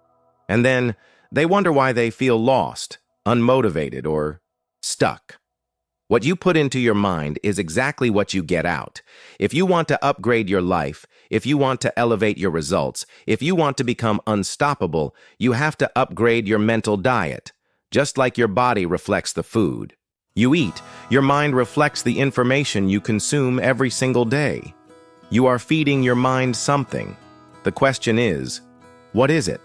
and then they wonder why they feel lost, unmotivated, or stuck. What you put into your mind is exactly what you get out. If you want to upgrade your life, if you want to elevate your results, if you want to become unstoppable, you have to upgrade your mental diet. Just like your body reflects the food you eat, your mind reflects the information you consume every single day. You are feeding your mind something. The question is, what is it?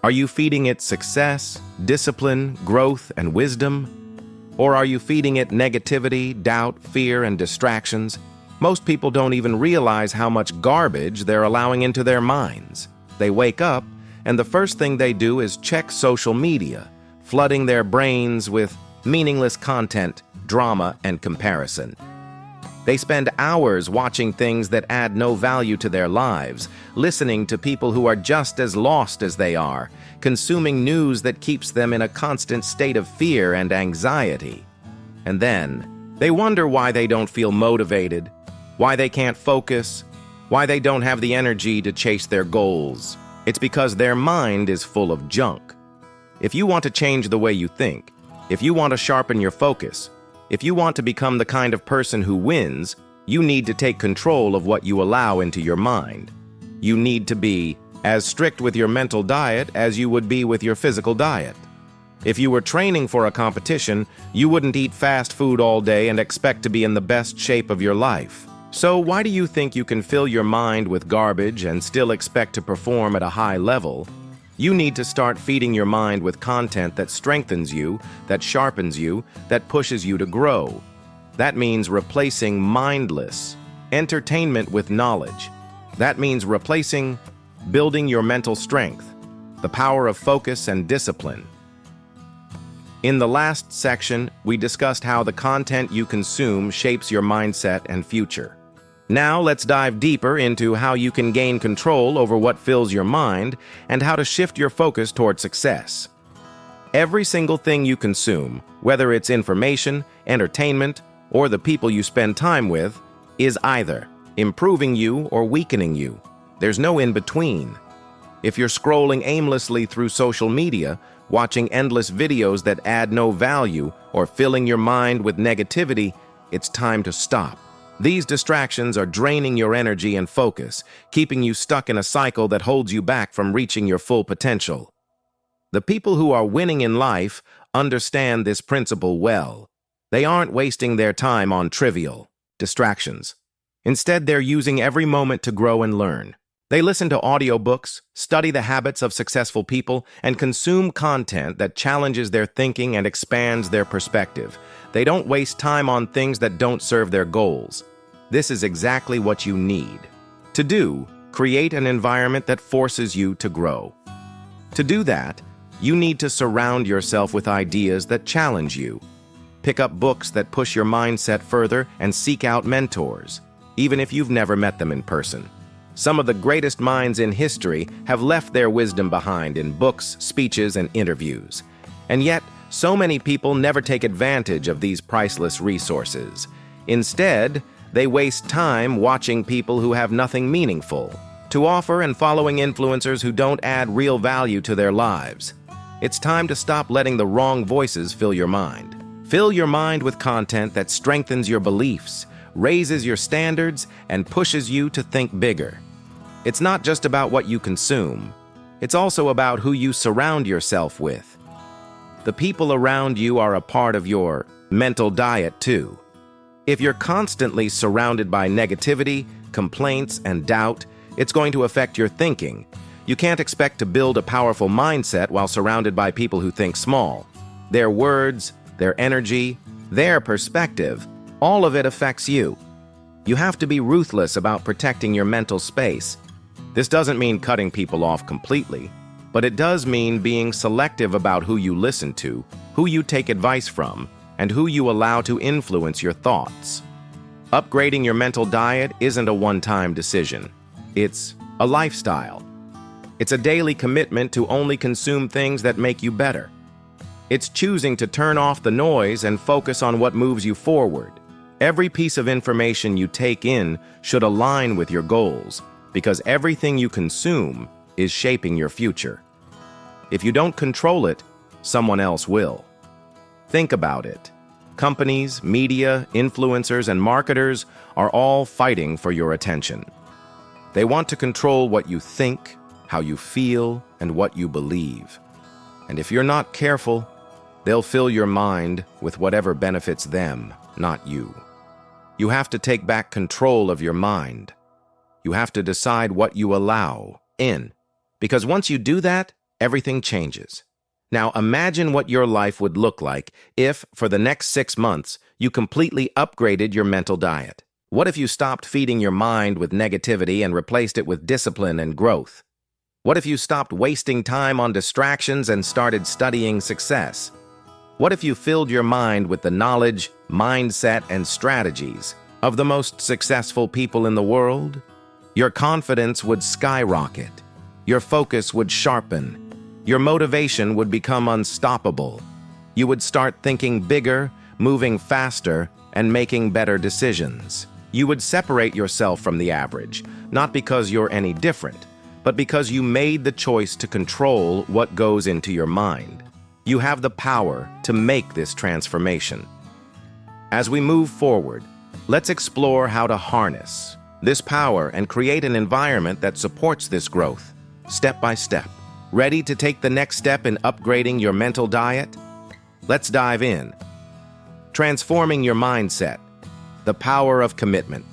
Are you feeding it success, discipline, growth, and wisdom? Or are you feeding it negativity, doubt, fear, and distractions? Most people don't even realize how much garbage they're allowing into their minds. They wake up, and the first thing they do is check social media, flooding their brains with meaningless content, drama, and comparison. They spend hours watching things that add no value to their lives, listening to people who are just as lost as they are, consuming news that keeps them in a constant state of fear and anxiety. And then, they wonder why they don't feel motivated, why they can't focus, why they don't have the energy to chase their goals. It's because their mind is full of junk. If you want to change the way you think, if you want to sharpen your focus, if you want to become the kind of person who wins, you need to take control of what you allow into your mind. You need to be as strict with your mental diet as you would be with your physical diet. If you were training for a competition, you wouldn't eat fast food all day and expect to be in the best shape of your life. So why do you think you can fill your mind with garbage and still expect to perform at a high level? You need to start feeding your mind with content that strengthens you, that sharpens you, that pushes you to grow. That means replacing mindless entertainment with knowledge. That means building your mental strength, the power of focus and discipline. In the last section, we discussed how the content you consume shapes your mindset and future. Now let's dive deeper into how you can gain control over what fills your mind and how to shift your focus toward success. Every single thing you consume, whether it's information, entertainment, or the people you spend time with, is either improving you or weakening you. There's no in-between. If you're scrolling aimlessly through social media, watching endless videos that add no value, or filling your mind with negativity, it's time to stop. These distractions are draining your energy and focus, keeping you stuck in a cycle that holds you back from reaching your full potential. The people who are winning in life understand this principle well. They aren't wasting their time on trivial distractions. Instead, they're using every moment to grow and learn. They listen to audiobooks, study the habits of successful people, and consume content that challenges their thinking and expands their perspective. They don't waste time on things that don't serve their goals. This is exactly what you need. To do, create an environment that forces you to grow. To do that, you need to surround yourself with ideas that challenge you. Pick up books that push your mindset further and seek out mentors, even if you've never met them in person. Some of the greatest minds in history have left their wisdom behind in books, speeches, and interviews. And yet, so many people never take advantage of these priceless resources. Instead, they waste time watching people who have nothing meaningful to offer and following influencers who don't add real value to their lives. It's time to stop letting the wrong voices fill your mind. Fill your mind with content that strengthens your beliefs, raises your standards, and pushes you to think bigger. It's not just about what you consume. It's also about who you surround yourself with. The people around you are a part of your mental diet too. If you're constantly surrounded by negativity, complaints, and doubt, it's going to affect your thinking. You can't expect to build a powerful mindset while surrounded by people who think small. Their words, their energy, their perspective, all of it affects you. You have to be ruthless about protecting your mental space. This doesn't mean cutting people off completely, but it does mean being selective about who you listen to, who you take advice from, and who you allow to influence your thoughts. Upgrading your mental diet isn't a one-time decision. It's a lifestyle. It's a daily commitment to only consume things that make you better. It's choosing to turn off the noise and focus on what moves you forward. Every piece of information you take in should align with your goals, because everything you consume is shaping your future. If you don't control it, someone else will. Think about it. Companies, media, influencers, and marketers are all fighting for your attention. They want to control what you think, how you feel, and what you believe. And if you're not careful, they'll fill your mind with whatever benefits them, not you. You have to take back control of your mind. You have to decide what you allow in, because once you do that, everything changes. Now imagine what your life would look like if, for the next 6 months, you completely upgraded your mental diet. What if you stopped feeding your mind with negativity and replaced it with discipline and growth? What if you stopped wasting time on distractions and started studying success? What if you filled your mind with the knowledge, mindset, and strategies of the most successful people in the world? Your confidence would skyrocket. Your focus would sharpen. Your motivation would become unstoppable. You would start thinking bigger, moving faster, and making better decisions. You would separate yourself from the average, not because you're any different, but because you made the choice to control what goes into your mind. You have the power to make this transformation. As we move forward, let's explore how to harness this power and create an environment that supports this growth. step by step. Ready to take the next step in upgrading your mental diet? Let's dive in. Transforming your mindset. The power of commitment.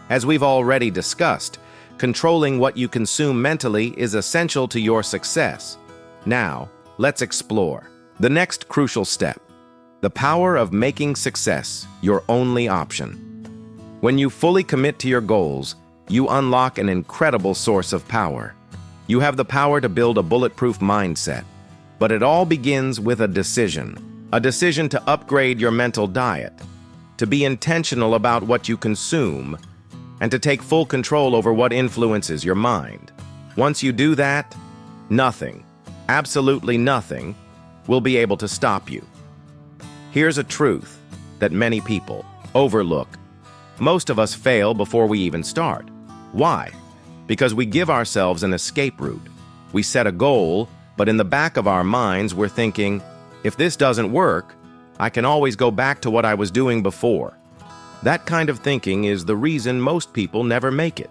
As we've already discussed, controlling what you consume mentally is essential to your success. Now, let's explore the next crucial step. The power of making success your only option. When you fully commit to your goals, you unlock an incredible source of power. You have the power to build a bulletproof mindset. But it all begins with a decision to upgrade your mental diet, to be intentional about what you consume, and to take full control over what influences your mind. Once you do that, nothing, absolutely nothing, will be able to stop you. Here's a truth that many people overlook. Most of us fail before we even start. Why? Because we give ourselves an escape route. We set a goal, but in the back of our minds, we're thinking, if this doesn't work, I can always go back to what I was doing before. That kind of thinking is the reason most people never make it.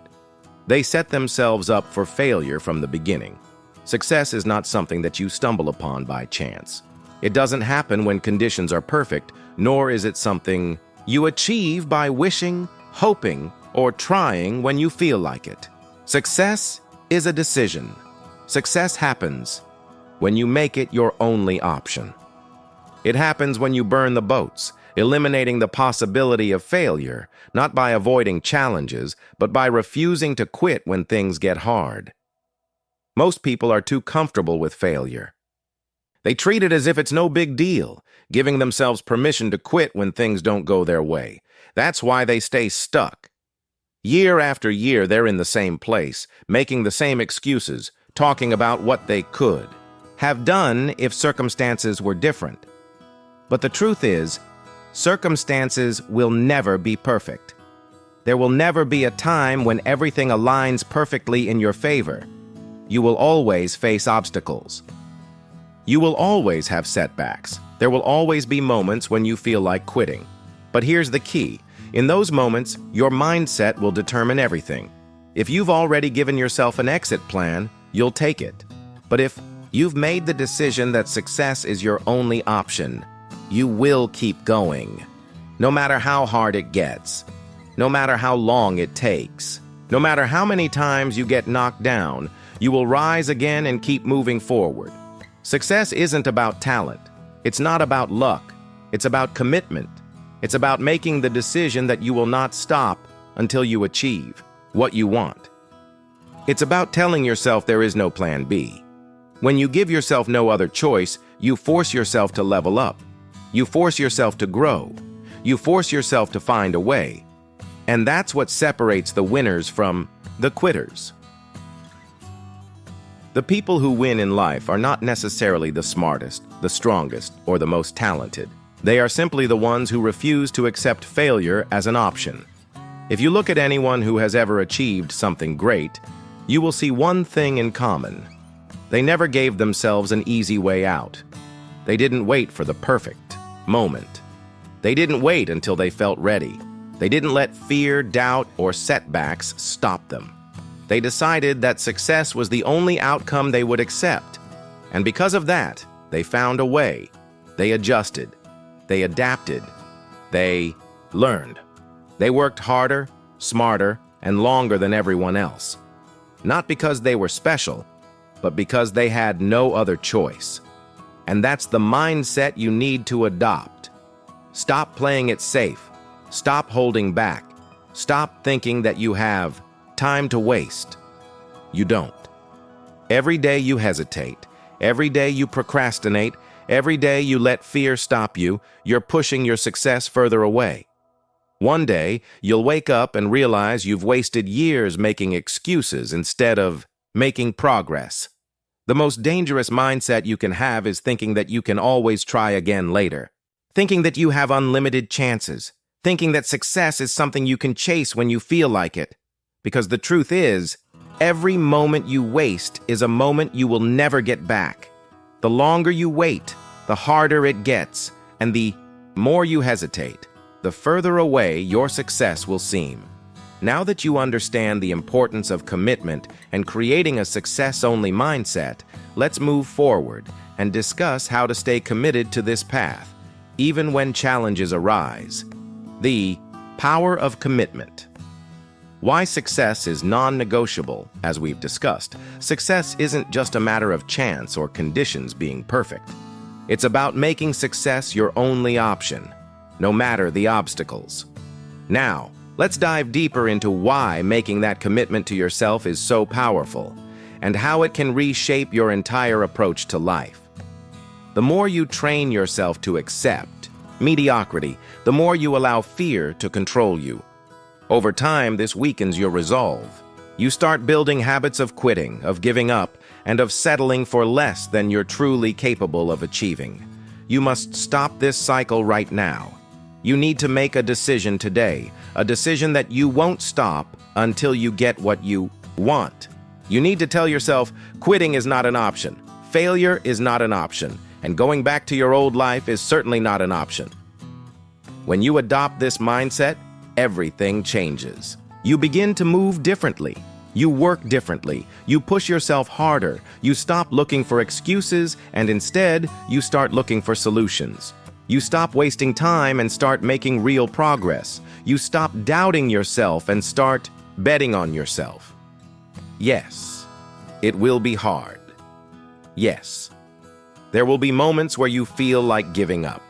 They set themselves up for failure from the beginning. Success is not something that you stumble upon by chance. It doesn't happen when conditions are perfect, nor is it something you achieve by wishing, hoping, or trying when you feel like it. Success is a decision. Success happens when you make it your only option. It happens when you burn the boats, eliminating the possibility of failure, not by avoiding challenges, but by refusing to quit when things get hard. Most people are too comfortable with failure. They treat it as if it's no big deal, giving themselves permission to quit when things don't go their way. That's why they stay stuck. Year after year, they're in the same place, making the same excuses, talking about what they could have done if circumstances were different. But the truth is, circumstances will never be perfect. There will never be a time when everything aligns perfectly in your favor. You will always face obstacles. You will always have setbacks. There will always be moments when you feel like quitting. But here's the key. In those moments, your mindset will determine everything. If you've already given yourself an exit plan, you'll take it. But if you've made the decision that success is your only option, you will keep going. No matter how hard it gets, no matter how long it takes, no matter how many times you get knocked down, you will rise again and keep moving forward. Success isn't about talent. It's not about luck. It's about commitment. It's about making the decision that you will not stop until you achieve what you want. It's about telling yourself there is no plan B. When you give yourself no other choice, you force yourself to level up. You force yourself to grow. You force yourself to find a way. And that's what separates the winners from the quitters. The people who win in life are not necessarily the smartest, the strongest, or the most talented. They are simply the ones who refuse to accept failure as an option. If you look at anyone who has ever achieved something great, you will see one thing in common. They never gave themselves an easy way out. They didn't wait for the perfect moment. They didn't wait until they felt ready. They didn't let fear, doubt, or setbacks stop them. They decided that success was the only outcome they would accept. And because of that, they found a way. They adjusted. They adapted. They learned. They worked harder, smarter, and longer than everyone else. Not because they were special, but because they had no other choice. And that's the mindset you need to adopt. Stop playing it safe. Stop holding back. Stop thinking that you have time to waste. You don't. Every day you hesitate, every day you procrastinate, every day you let fear stop you, you're pushing your success further away. One day, you'll wake up and realize you've wasted years making excuses instead of making progress. The most dangerous mindset you can have is thinking that you can always try again later. Thinking that you have unlimited chances. Thinking that success is something you can chase when you feel like it. Because the truth is, every moment you waste is a moment you will never get back. The longer you wait, the harder it gets, and the more you hesitate, the further away your success will seem. Now that you understand the importance of commitment and creating a success-only mindset, let's move forward and discuss how to stay committed to this path, even when challenges arise. The power of commitment. Why success is non-negotiable, as we've discussed. Success isn't just a matter of chance or conditions being perfect. It's about making success your only option, no matter the obstacles. Now, let's dive deeper into why making that commitment to yourself is so powerful and how it can reshape your entire approach to life. The more you train yourself to accept mediocrity, the more you allow fear to control you. Over time, this weakens your resolve. You start building habits of quitting, of giving up, and of settling for less than you're truly capable of achieving. You must stop this cycle right now. You need to make a decision today, a decision that you won't stop until you get what you want. You need to tell yourself, quitting is not an option, failure is not an option, and going back to your old life is certainly not an option. When you adopt this mindset, everything changes. You begin to move differently. You work differently. You push yourself harder. You stop looking for excuses, and instead, you start looking for solutions. You stop wasting time and start making real progress. You stop doubting yourself and start betting on yourself. Yes, it will be hard. Yes, there will be moments where you feel like giving up.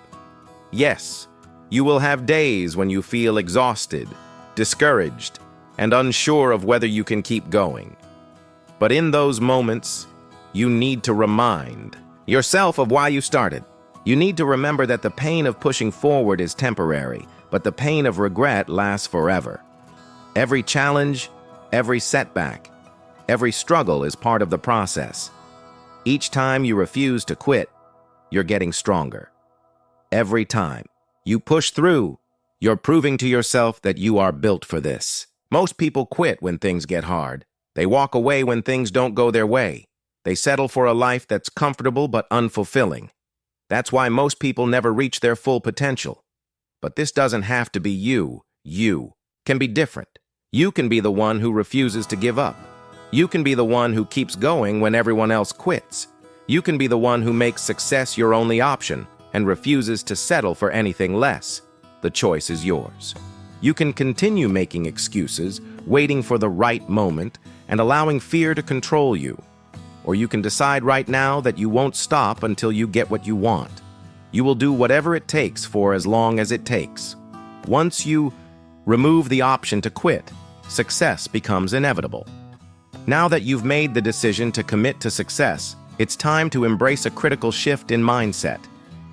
Yes, you will have days when you feel exhausted, discouraged, and unsure of whether you can keep going. But in those moments, you need to remind yourself of why you started. You need to remember that the pain of pushing forward is temporary, but the pain of regret lasts forever. Every challenge, every setback, every struggle is part of the process. Each time you refuse to quit, you're getting stronger. Every time you push through, you're proving to yourself that you are built for this. Most people quit when things get hard. They walk away when things don't go their way. They settle for a life that's comfortable but unfulfilling. That's why most people never reach their full potential. But this doesn't have to be you. You can be different. You can be the one who refuses to give up. You can be the one who keeps going when everyone else quits. You can be the one who makes success your only option and refuses to settle for anything less. The choice is yours. You can continue making excuses, waiting for the right moment, and allowing fear to control you. Or you can decide right now that you won't stop until you get what you want. You will do whatever it takes for as long as it takes. Once you remove the option to quit, success becomes inevitable. Now that you've made the decision to commit to success, it's time to embrace a critical shift in mindset,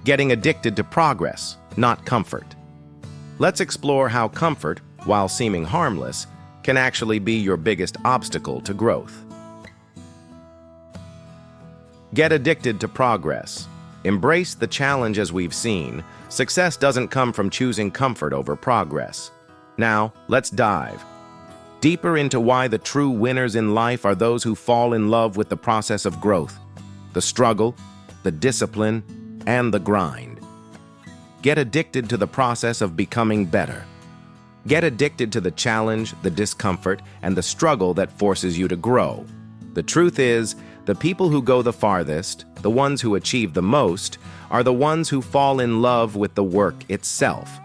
getting addicted to progress, not comfort. Let's explore how comfort, while seeming harmless, can actually be your biggest obstacle to growth. Get addicted to progress. Embrace the challenge. As we've seen, success doesn't come from choosing comfort over progress. Now, let's dive deeper into why the true winners in life are those who fall in love with the process of growth, the struggle, the discipline, and the grind. Get addicted to the process of becoming better. Get addicted to the challenge, the discomfort, and the struggle that forces you to grow. The truth is, the people who go the farthest, the ones who achieve the most, are the ones who fall in love with the work itself.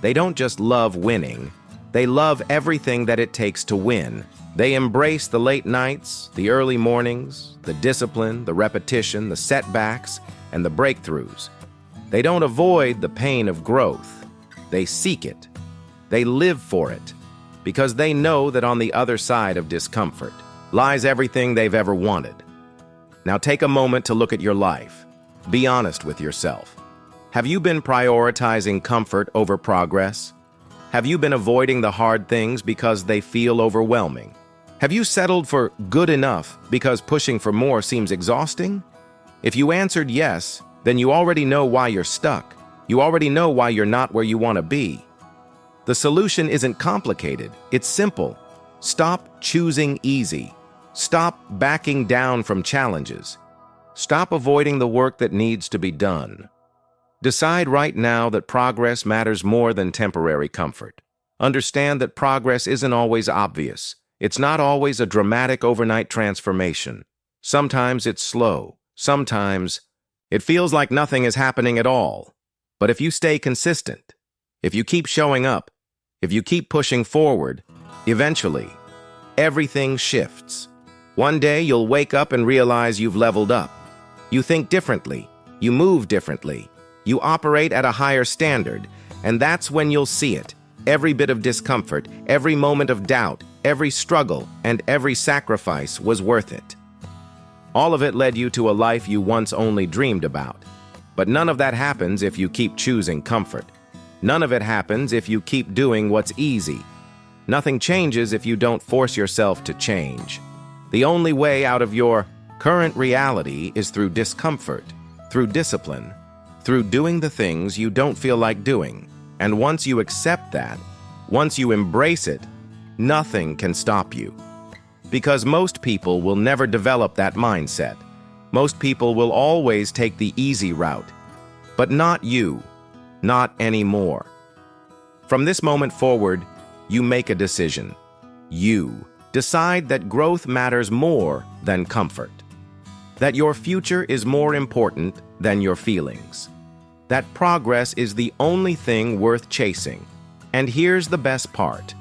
They don't just love winning, they love everything that it takes to win. They embrace the late nights, the early mornings, the discipline, the repetition, the setbacks, and the breakthroughs. They don't avoid the pain of growth. They seek it. They live for it, because they know that on the other side of discomfort lies everything they've ever wanted. Now take a moment to look at your life. Be honest with yourself. Have you been prioritizing comfort over progress? Have you been avoiding the hard things because they feel overwhelming? Have you settled for good enough because pushing for more seems exhausting? If you answered yes, then you already know why you're stuck. You already know why you're not where you want to be. The solution isn't complicated. It's simple. Stop choosing easy. Stop backing down from challenges. Stop avoiding the work that needs to be done. Decide right now that progress matters more than temporary comfort. Understand that progress isn't always obvious. It's not always a dramatic overnight transformation. Sometimes it's slow. Sometimes it feels like nothing is happening at all. But if you stay consistent, if you keep showing up, if you keep pushing forward, eventually, everything shifts. One day you'll wake up and realize you've leveled up. You think differently. You move differently. You operate at a higher standard. And that's when you'll see it. Every bit of discomfort, every moment of doubt, every struggle, and every sacrifice was worth it. All of it led you to a life you once only dreamed about. But none of that happens if you keep choosing comfort. None of it happens if you keep doing what's easy. Nothing changes if you don't force yourself to change. The only way out of your current reality is through discomfort, through discipline, through doing the things you don't feel like doing. And once you accept that, once you embrace it, nothing can stop you. Because most people will never develop that mindset. Most people will always take the easy route. But not you. Not anymore. From this moment forward, you make a decision. You decide that growth matters more than comfort. That your future is more important than your feelings. That progress is the only thing worth chasing. And here's the best part.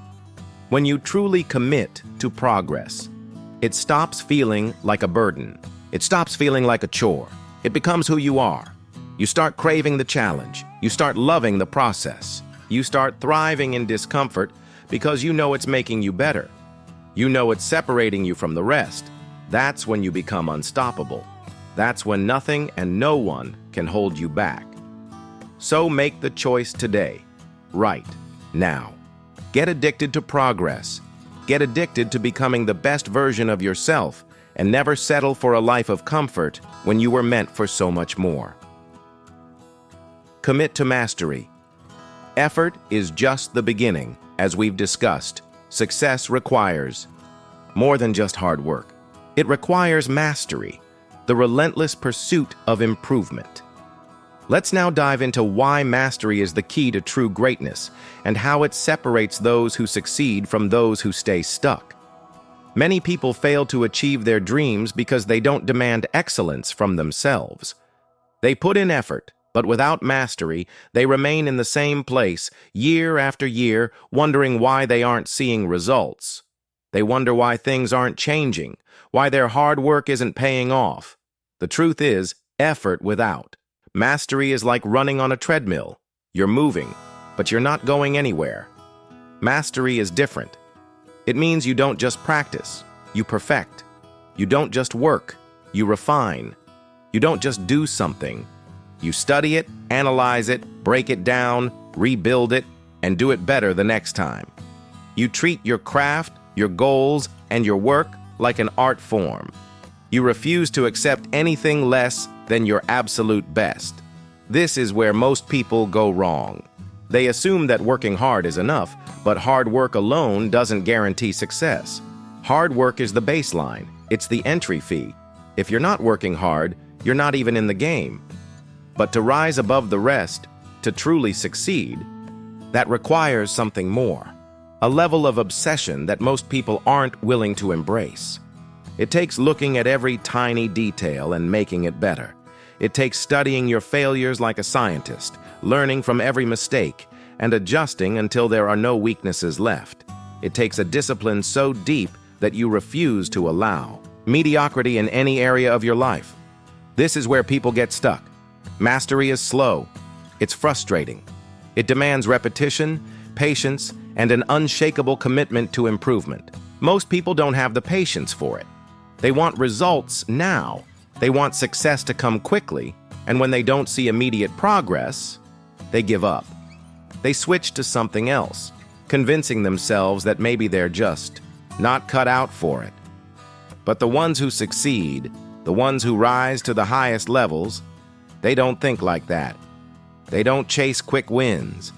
When you truly commit to progress, it stops feeling like a burden. It stops feeling like a chore. It becomes who you are. You start craving the challenge. You start loving the process. You start thriving in discomfort because you know it's making you better. You know it's separating you from the rest. That's when you become unstoppable. That's when nothing and no one can hold you back. So make the choice today, right now. Get addicted to progress. Get addicted to becoming the best version of yourself and never settle for a life of comfort when you were meant for so much more. Commit to mastery. Effort is just the beginning. As we've discussed, success requires more than just hard work. It requires mastery, the relentless pursuit of improvement. Let's now dive into why mastery is the key to true greatness and how it separates those who succeed from those who stay stuck. Many people fail to achieve their dreams because they don't demand excellence from themselves. They put in effort, but without mastery, they remain in the same place year after year, wondering why they aren't seeing results. They wonder why things aren't changing, why their hard work isn't paying off. The truth is, effort without mastery is like running on a treadmill. You're moving, but you're not going anywhere. Mastery is different. It means you don't just practice, you perfect. You don't just work, you refine. You don't just do something. You study it, analyze it, break it down, rebuild it, and do it better the next time. You treat your craft, your goals, and your work like an art form. You refuse to accept anything less than your absolute best. This is where most people go wrong. They assume that working hard is enough, but hard work alone doesn't guarantee success. Hard work is the baseline. It's the entry fee. If you're not working hard, you're not even in the game. But to rise above the rest, to truly succeed, that requires something more. A level of obsession that most people aren't willing to embrace. It takes looking at every tiny detail and making it better. It takes studying your failures like a scientist, learning from every mistake, and adjusting until there are no weaknesses left. It takes a discipline so deep that you refuse to allow mediocrity in any area of your life. This is where people get stuck. Mastery is slow. It's frustrating. It demands repetition, patience, and an unshakable commitment to improvement. Most people don't have the patience for it. They want results now. They want success to come quickly, and when they don't see immediate progress, they give up. They switch to something else, convincing themselves that maybe they're just not cut out for it. But the ones who succeed, the ones who rise to the highest levels, they don't think like that. They don't chase quick wins.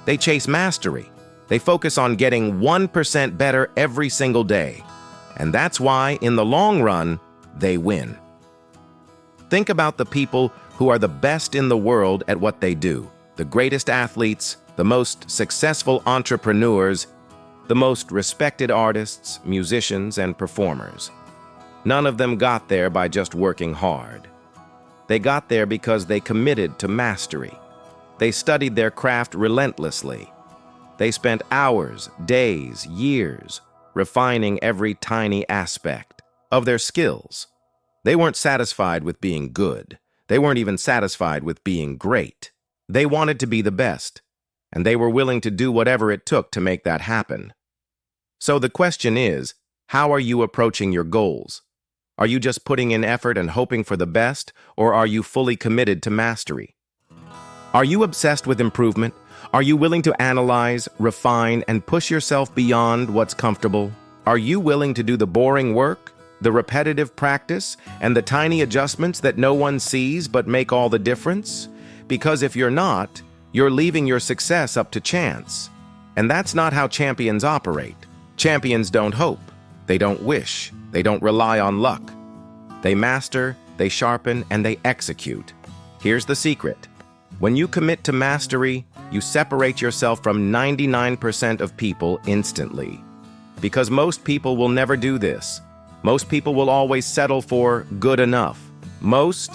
They chase mastery. They focus on getting 1% better every single day. And that's why, in the long run, they win. Think about the people who are the best in the world at what they do. The greatest athletes, the most successful entrepreneurs, the most respected artists, musicians, and performers. None of them got there by just working hard. They got there because they committed to mastery. They studied their craft relentlessly. They spent hours, days, years refining every tiny aspect of their skills. They weren't satisfied with being good. They weren't even satisfied with being great. They wanted to be the best, and they were willing to do whatever it took to make that happen. So the question is, how are you approaching your goals? Are you just putting in effort and hoping for the best, or are you fully committed to mastery? Are you obsessed with improvement? Are you willing to analyze, refine, and push yourself beyond what's comfortable? Are you willing to do the boring work, the repetitive practice, and the tiny adjustments that no one sees but make all the difference? Because if you're not, you're leaving your success up to chance. And that's not how champions operate. Champions don't hope. They don't wish. They don't rely on luck. They master, they sharpen, and they execute. Here's the secret. When you commit to mastery, you separate yourself from 99% of people instantly. Because most people will never do this. Most people will always settle for good enough. Most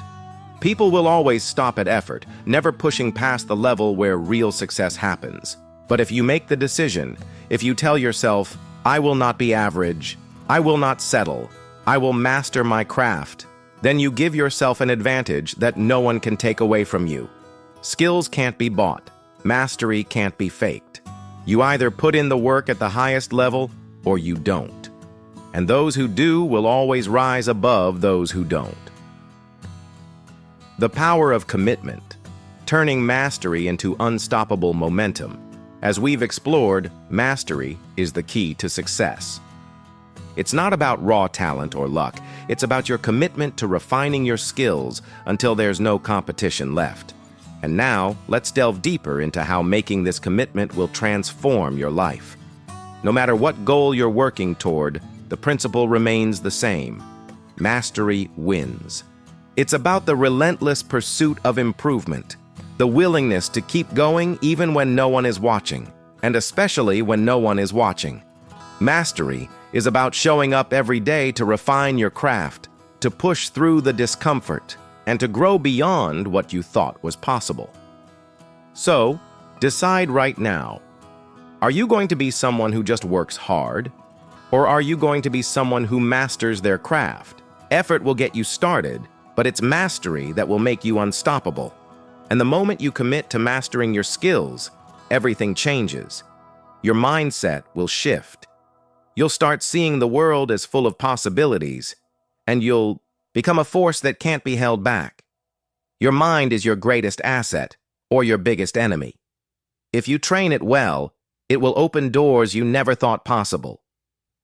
people will always stop at effort, never pushing past the level where real success happens. But if you make the decision, if you tell yourself, I will not be average, I will not settle, I will master my craft, then you give yourself an advantage that no one can take away from you. Skills can't be bought. Mastery can't be faked. You either put in the work at the highest level or you don't. And those who do will always rise above those who don't. The power of commitment, turning mastery into unstoppable momentum. As we've explored, mastery is the key to success. It's not about raw talent or luck. It's about your commitment to refining your skills until there's no competition left. And now, let's delve deeper into how making this commitment will transform your life. No matter what goal you're working toward, the principle remains the same. Mastery wins. It's about the relentless pursuit of improvement, the willingness to keep going even when no one is watching, and especially when no one is watching. Mastery is about showing up every day to refine your craft, to push through the discomfort, and to grow beyond what you thought was possible. So, decide right now. Are you going to be someone who just works hard? Or are you going to be someone who masters their craft? Effort will get you started, but it's mastery that will make you unstoppable. And the moment you commit to mastering your skills, everything changes. Your mindset will shift. You'll start seeing the world as full of possibilities, and you'll become a force that can't be held back. Your mind is your greatest asset, or your biggest enemy. If you train it well, it will open doors you never thought possible.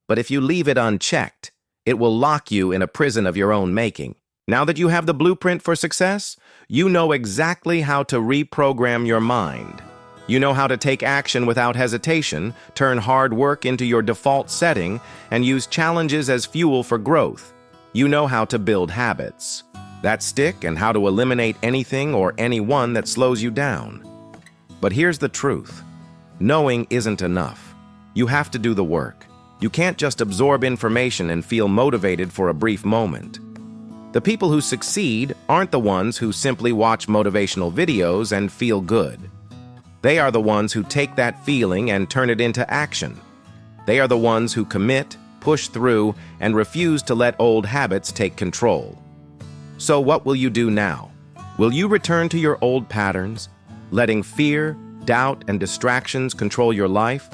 But if you leave it unchecked, it will lock you in a prison of your own making. Now that you have the blueprint for success, you know exactly how to reprogram your mind. You know how to take action without hesitation, turn hard work into your default setting, and use challenges as fuel for growth. You know how to build habits that stick and how to eliminate anything or anyone that slows you down. But here's the truth. Knowing isn't enough. You have to do the work. You can't just absorb information and feel motivated for a brief moment. The people who succeed aren't the ones who simply watch motivational videos and feel good. They are the ones who take that feeling and turn it into action. They are the ones who commit, push through, and refuse to let old habits take control. So what will you do now? Will you return to your old patterns, letting fear, doubt, and distractions control your life?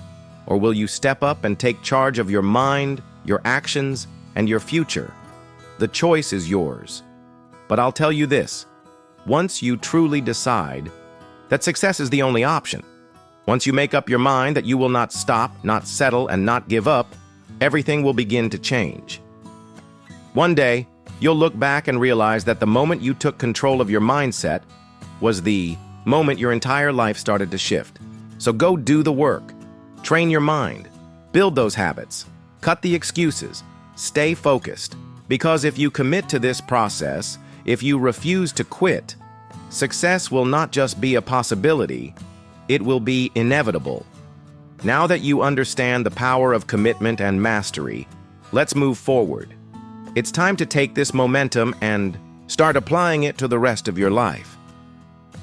Or will you step up and take charge of your mind, your actions, and your future? The choice is yours. But I'll tell you this, once you truly decide that success is the only option, once you make up your mind that you will not stop, not settle, and not give up, everything will begin to change. One day, you'll look back and realize that the moment you took control of your mindset was the moment your entire life started to shift. So go do the work. Train your mind. Build those habits. Cut the excuses. Stay focused. Because if you commit to this process, if you refuse to quit, success will not just be a possibility, It will be inevitable. Now that you understand the power of commitment and mastery, let's move forward. It's time to take this momentum and start applying it to the rest of your life.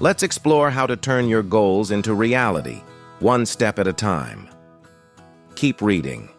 Let's explore how to turn your goals into reality, one step at a time. Keep reading.